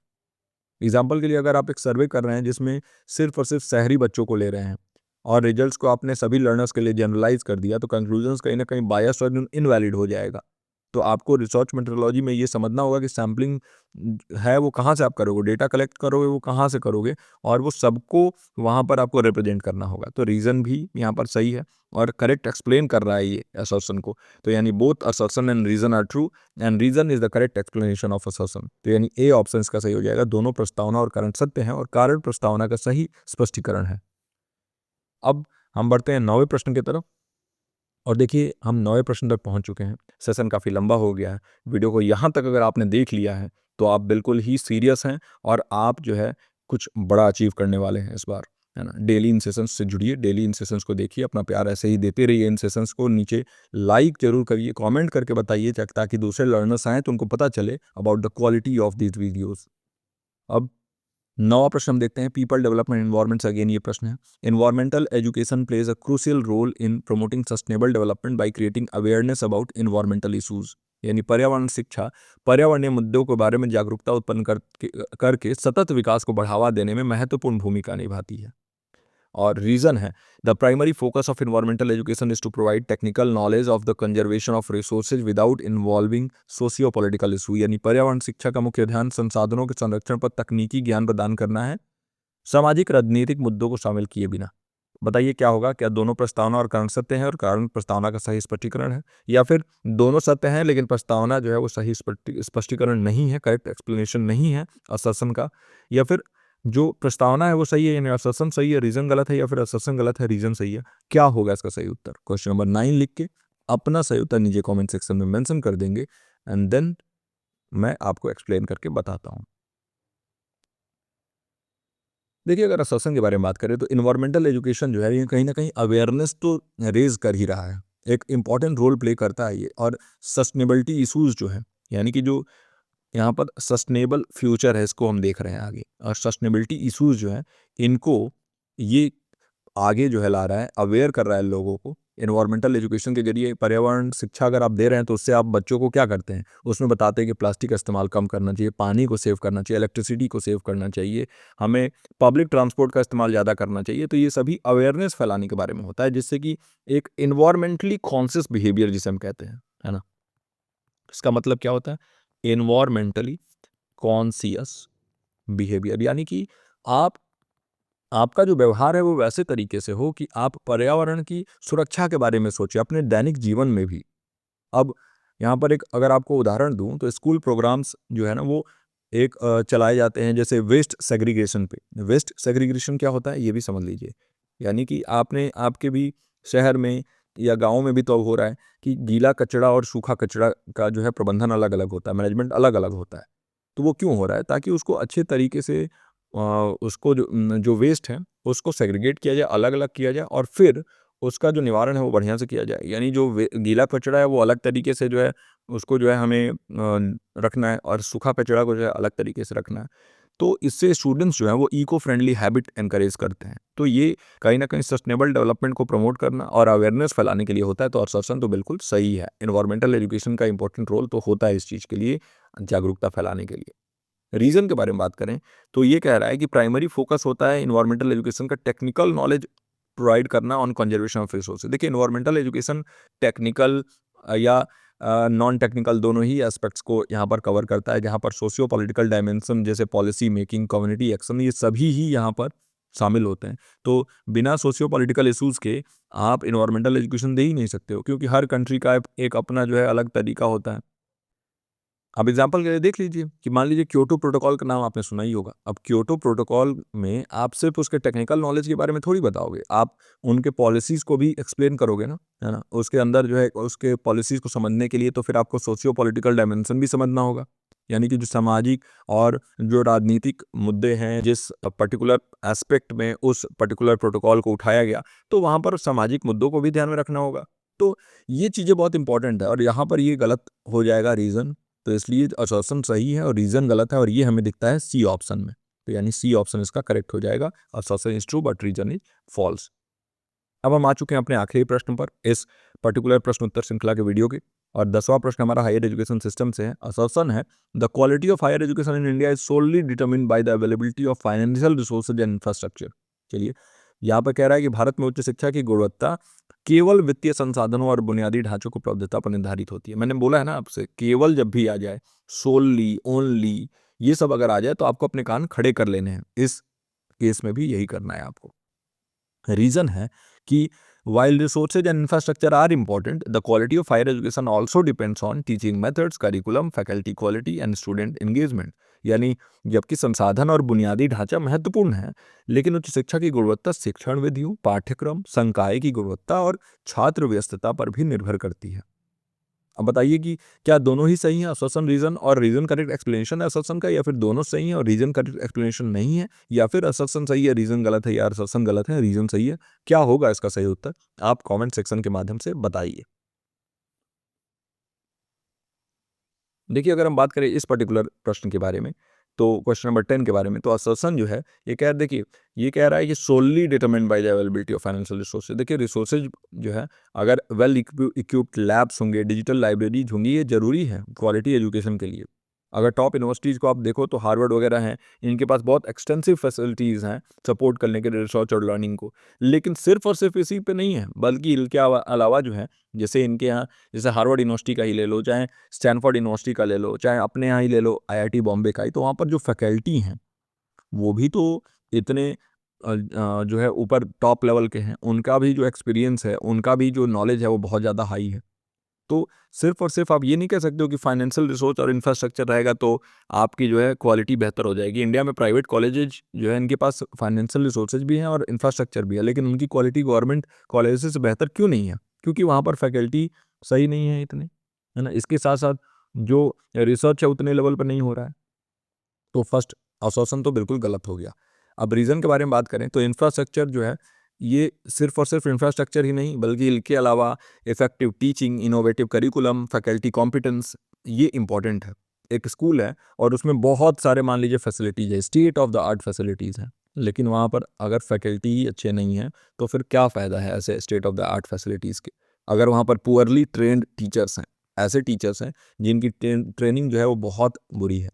एग्जाम्पल के लिए अगर आप एक सर्वे कर रहे हैं जिसमें सिर्फ और सिर्फ शहरी बच्चों को ले रहे हैं और रिजल्ट्स को आपने सभी लर्नर्स के लिए जनरलाइज कर दिया, तो कंक्लूजन्स कहीं ना कहीं बायस और इनवैलिड हो जाएगा। तो आपको रिसर्च मेथोडोलॉजी में ये समझना होगा कि सैम्पलिंग है वो कहाँ से आप करोगे, डेटा कलेक्ट करोगे वो कहाँ से करोगे, और वो सबको वहाँ पर आपको रिप्रेजेंट करना होगा। तो रीज़न भी यहाँ पर सही है और करेक्ट एक्सप्लेन कर रहा है ये असर्शन को। तो यानी both assertion and reason are true and reason is the correct explanation of assertion. तो यानी ए ऑप्शन इसका सही हो जाएगा। दोनों प्रस्तावना और कारण सत्य हैं और कारण प्रस्तावना का सही स्पष्टीकरण है। अब हम बढ़ते हैं 9वें प्रश्न की तरफ। और देखिए हम 9वें प्रश्न तक पहुंच चुके हैं। सेशन काफ़ी लंबा हो गया है। वीडियो को यहाँ तक अगर आपने देख लिया है तो आप बिल्कुल ही सीरियस हैं और आप जो है कुछ बड़ा अचीव करने वाले हैं इस बार, है ना? डेली इन सेशंस से जुड़िए, डेली इन सेशंस को देखिए, अपना प्यार ऐसे ही देते रहिए। इन सेशंस को नीचे लाइक ज़रूर करिए, कमेंट करके बताइए ताकि दूसरे लर्नर्स आएँ तो उनको पता चले about the quality of these videos. अब 9वां प्रश्न हम देखते हैं पीपल डेवलपमेंट एनवायरनमेंट से। अगेन ये प्रश्न है, environmental education plays a crucial role in promoting sustainable development by creating awareness about environmental issues. यानी पर्यावरण शिक्षा पर्यावरणीय मुद्दों के बारे में जागरूकता उत्पन्न करके सतत विकास को बढ़ावा देने में महत्वपूर्ण भूमिका निभाती है। और रीजन है, the primary focus of environmental education is to provide technical knowledge of the conservation of resources without involving socio political issue. यानी पर्यावरण शिक्षा का मुख्य ध्यान संसाधनों के संरक्षण पर तकनीकी ज्ञान प्रदान करना है, सामाजिक राजनीतिक मुद्दों को शामिल किए बिना। बताइए क्या होगा, क्या दोनों प्रस्तावना और कारण सत्य हैं और कारण प्रस्तावना का सही स्पष्टीकरण है, या फिर दोनों सत्य हैं लेकिन प्रस्तावना जो है वो सही स्पष्टीकरण नहीं है, करेक्ट एक्सप्लेनेशन नहीं है असर्शन का, या फिर जो प्रस्तावना है वो सही है यानी असर्शन सही है, रीजन गलत है, या फिर असर्शन गलत है, रीजन सही है। क्या होगा इसका सही उत्तर? क्वेश्चन नंबर 9 लिख के अपना सही उत्तर नीचे कमेंट सेक्शन में मेंशन कर देंगे एंड देन मैं आपको एक्सप्लेन करके बताता हूँ। देखिए, अगर असर्शन के बारे में बात करें तो इन्वायरमेंटल एजुकेशन जो है ये कहीं ना कहीं अवेयरनेस तो रेज कर ही रहा है, एक इम्पॉर्टेंट रोल प्ले करता है ये। और सस्टेनेबिलिटी इश्यूज जो है, यानी कि जो यहाँ पर सस्टेनेबल फ्यूचर है इसको हम देख रहे हैं आगे, और सस्टेनेबिलिटी इश्यूज जो है इनको ये आगे जो है ला रहा है, अवेयर कर रहा है लोगों को। इन्वायरमेंटल एजुकेशन के जरिए पर्यावरण शिक्षा अगर आप दे रहे हैं तो उससे आप बच्चों को क्या करते हैं, उसमें बताते हैं कि प्लास्टिक का इस्तेमाल कम करना चाहिए, पानी को सेव करना चाहिए, इलेक्ट्रिसिटी को सेव करना चाहिए, हमें पब्लिक ट्रांसपोर्ट का इस्तेमाल ज़्यादा करना चाहिए। तो ये सभी अवेयरनेस फैलाने के बारे में होता है, जिससे कि एक इन्वायरमेंटली कॉन्शियस बिहेवियर जिसे हम कहते हैं, है ना। इसका मतलब क्या होता है? इन्वायरमेंटली कॉन्शियस बिहेवियर, यानी कि आप आपका जो व्यवहार है वो वैसे तरीके से हो कि आप पर्यावरण की सुरक्षा के बारे में सोचें अपने दैनिक जीवन में भी। अब यहाँ पर एक अगर आपको उदाहरण दूँ तो स्कूल प्रोग्राम्स जो है ना वो एक चलाए जाते हैं, जैसे वेस्ट सेग्रीगेशन पे। वेस्ट सेग्रीगेशन क्या होता है ये भी समझ लीजिए। यानी कि आपने आपके भी शहर में या गाँव में भी तो अब हो रहा है कि गीला कचरा और सूखा कचरा का जो है प्रबंधन अलग-अलग होता है, मैनेजमेंट अलग-अलग होता है। तो वो क्यों हो रहा है? ताकि उसको अच्छे तरीके से उसको जो वेस्ट है उसको सेग्रीगेट किया जाए, अलग-अलग किया जाए और फिर उसका जो निवारण है वो बढ़िया से किया जाए। यानी जो गीला कचरा है वो अलग तरीके से जो है उसको जो है हमें रखना है, और सूखा कचरा को जो है अलग तरीके से रखना है। तो इससे स्टूडेंट्स जो हैं वो इको फ्रेंडली हैबिट एनकरेज करते हैं। तो ये कहीं न कहीं सस्टेनेबल डेवलपमेंट को प्रमोट करना और अवेयरनेस फैलाने के लिए होता है। तो असर्शन तो बिल्कुल सही है। एनवायरमेंटल एजुकेशन का इंपॉर्टेंट रोल तो होता है इस चीज़ के लिए, जागरूकता फैलाने के लिए। रीज़न के बारे में बात करें तो ये कह रहा है कि प्राइमरी फोकस होता है इन्वायरमेंटल एजुकेशन का टेक्निकल नॉलेज प्रोवाइड करना ऑन कंजर्वेशन ऑफ रिसोर्सेज। देखिए, इन्वायरमेंटल एजुकेशन टेक्निकल या नॉन टेक्निकल दोनों ही एस्पेक्ट्स को यहाँ पर कवर करता है, जहाँ पर सोशियो पॉलिटिकल डायमेंशन जैसे पॉलिसी मेकिंग, कम्युनिटी एक्शन, ये सभी ही यहाँ पर शामिल होते हैं। तो बिना सोशियो पॉलिटिकल इशूज़ के आप इन्वायरमेंटल एजुकेशन दे ही नहीं सकते हो, क्योंकि हर कंट्री का एक अपना जो है अलग तरीका होता है। अब एग्जाम्पल के लिए देख लीजिए कि मान लीजिए क्योटो प्रोटोकॉल का नाम आपने सुना ही होगा। अब क्योटो प्रोटोकॉल में आप सिर्फ उसके टेक्निकल नॉलेज के बारे में थोड़ी बताओगे, आप उनके पॉलिसीज़ को भी एक्सप्लेन करोगे ना, है ना? उसके अंदर जो है उसके पॉलिसीज़ को समझने के लिए तो फिर आपको सोशियो पॉलिटिकल डायमेंशन भी समझना होगा। यानी कि जो सामाजिक और जो राजनीतिक मुद्दे हैं, जिस पर्टिकुलर एस्पेक्ट में उस पर्टिकुलर प्रोटोकॉल को उठाया गया, तो वहाँ पर सामाजिक मुद्दों को भी ध्यान में रखना होगा। तो ये चीज़ें बहुत इंपॉर्टेंट है और यहाँ पर ये गलत हो जाएगा रीज़न। तो इसलिए असर्शन सही है और रीज़न गलत है, और ये हमें दिखता है सी ऑप्शन में। तो यानी सी ऑप्शन इसका करेक्ट हो जाएगा। Assertion is true but reason is false. अब हम आ चुके हैं अपने आखिरी प्रश्न पर इस पर्टिकुलर प्रश्न उत्तर श्रृंखला के वीडियो के, और 10वां प्रश्न हमारा हायर एजुकेशन सिस्टम से है। असर्शन है, the quality of higher education in India is solely determined by the availability of financial resources and infrastructure. चलिए, यहाँ पर कह रहा है कि भारत में उच्च शिक्षा की गुणवत्ता केवल वित्तीय संसाधनों और बुनियादी ढांचों की उपलब्धता पर निर्धारित होती है। मैंने बोला है ना आपसे, केवल जब भी आ जाए, सोलली, ओनली, ये सब अगर आ जाए तो आपको अपने कान खड़े कर लेने हैं। इस केस में भी यही करना है आपको। रीजन है कि while resources and infrastructure are important, the quality of higher education also depends on teaching methods, curriculum, faculty quality and student engagement। यानी जबकि संसाधन और बुनियादी ढांचा महत्वपूर्ण है, लेकिन उच्च शिक्षा की गुणवत्ता शिक्षण विधियों, पाठ्यक्रम, संकाय की गुणवत्ता और छात्र व्यस्तता पर भी निर्भर करती है। अब बताइए कि क्या दोनों ही सही हैं, असर्शन रीजन और रीजन करेक्ट एक्सप्लेनेशन है असर्शन का, या फिर दोनों सही हैं और रीजन करेक्ट एक्सप्लेनेशन नहीं है, या फिर असर्शन सही है रीजन गलत है, या असर्शन गलत है रीजन सही है? क्या होगा इसका सही उत्तर? आप कमेंट सेक्शन के माध्यम से बताइए। देखिए, अगर हम बात करें इस पर्टिकुलर प्रश्न के बारे में, तो क्वेश्चन नंबर 10 के बारे में, तो असर्शन जो है ये कह रहा है कि solely determined by the availability of financial resources. देखिए रिसोर्सेज जो है, अगर वेल इक्विप्ड लैब्स होंगे, डिजिटल लाइब्रेरीज होंगी, ये जरूरी है क्वालिटी एजुकेशन के लिए। अगर टॉप यूनिवर्सिटीज़ को आप देखो तो हार्वर्ड वगैरह हैं, इनके पास बहुत एक्सटेंसिव फैसिलिटीज़ हैं सपोर्ट करने के लिए रिसर्च और लर्निंग को। लेकिन सिर्फ और सिर्फ इसी पे नहीं है, बल्कि इनके अलावा जो है, जैसे इनके यहाँ, जैसे हार्वर्ड यूनिवर्सिटी का ही ले लो, चाहे स्टैनफोर्ड यूनिवर्सिटी का ले लो, चाहे अपने यहाँ ही ले लो आईआईटी बॉम्बे का ही, तो वहाँ पर जो फैकल्टी हैं वो भी तो इतने जो है ऊपर टॉप लेवल के हैं। उनका भी जो एक्सपीरियंस है, उनका भी जो नॉलेज है वो बहुत ज़्यादा हाई है। तो सिर्फ और सिर्फ आप ये नहीं कह सकते हो कि फाइनेंशियल रिसोर्स और इंफ्रास्ट्रक्चर रहेगा तो आपकी जो है क्वालिटी बेहतर हो जाएगी। इंडिया में प्राइवेट कॉलेजेज जो है, इनके पास फाइनेंशियल रिसोर्सेज भी हैं और इंफ्रास्ट्रक्चर भी है, लेकिन उनकी क्वालिटी गवर्नमेंट कॉलेजेस से बेहतर क्यों नहीं है? क्योंकि वहाँ पर फैकल्टी सही नहीं है इतने, है ना? इसके साथ साथ जो रिसर्च है उतने लेवल पर नहीं हो रहा है। तो फर्स्ट असर्शन तो बिल्कुल गलत हो गया। अब रीज़न के बारे में बात करें तो इंफ्रास्ट्रक्चर जो है, ये सिर्फ और सिर्फ इंफ्रास्ट्रक्चर ही नहीं, बल्कि इनके अलावा effective teaching, innovative curriculum, faculty competence, ये इंपॉर्टेंट है। एक स्कूल है और उसमें बहुत सारे मान लीजिए फैसिलिटीज़ है, state of the art facilities हैं, लेकिन वहाँ पर अगर फैकल्टी ही अच्छे नहीं हैं तो फिर क्या फ़ायदा है ऐसे state of the art facilities के? अगर वहाँ पर पुअरली ट्रेंड टीचर्स हैं, ऐसे टीचर्स हैं जिनकी ट्रेनिंग जो है वो बहुत बुरी है,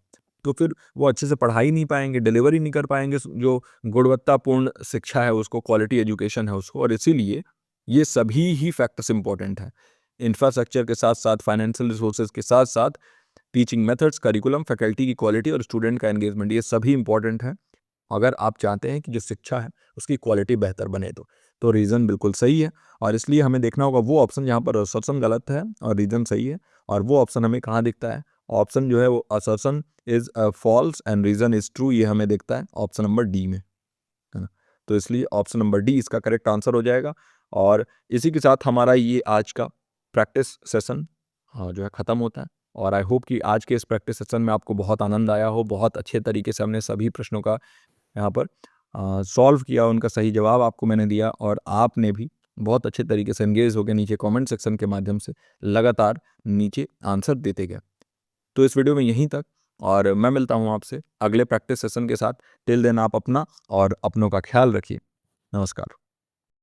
तो फिर वो अच्छे से पढ़ा ही नहीं पाएँगे, डिलीवर ही नहीं कर पाएँगे जो गुणवत्तापूर्ण शिक्षा है उसको, क्वालिटी एजुकेशन है उसको। और इसीलिए ये सभी ही फैक्टर्स इंपॉर्टेंट हैं। इंफ्रास्ट्रक्चर के साथ-साथ, फाइनेंशियल रिसोर्सेज़ के साथ-साथ, टीचिंग मेथड्स, करिकुलम, फैकल्टी की क्वालिटी और स्टूडेंट का एंगेजमेंट, ये सभी इंपॉर्टेंट हैं। अगर आप चाहते हैं कि जो शिक्षा है उसकी क्वालिटी बेहतर बने तो रीज़न बिल्कुल सही है, और इसलिए हमें देखना होगा वो ऑप्शन जहाँ पर असर्शन गलत है और रीज़न सही है। और वो ऑप्शन हमें कहाँ दिखता है? ऑप्शन जो है वो assertion is false and reason is true, ये हमें दिखता है ऑप्शन नंबर डी में, है ना? तो इसलिए ऑप्शन नंबर डी इसका करेक्ट आंसर हो जाएगा। और इसी के साथ हमारा ये आज का प्रैक्टिस सेशन जो है ख़त्म होता है। और आई होप कि आज के इस प्रैक्टिस सेशन में आपको बहुत आनंद आया हो। बहुत अच्छे तरीके से हमने सभी प्रश्नों का यहाँ पर सॉल्व किया, उनका सही जवाब आपको मैंने दिया, और आपने भी बहुत अच्छे तरीके से एंगेज होकर नीचे कमेंट सेक्शन के माध्यम से लगातार नीचे आंसर देते गए। तो इस वीडियो में यहीं तक, और मैं मिलता हूँ आपसे अगले प्रैक्टिस सेशन के साथ। टिल देन आप अपना और अपनों का ख्याल रखिए। नमस्कार।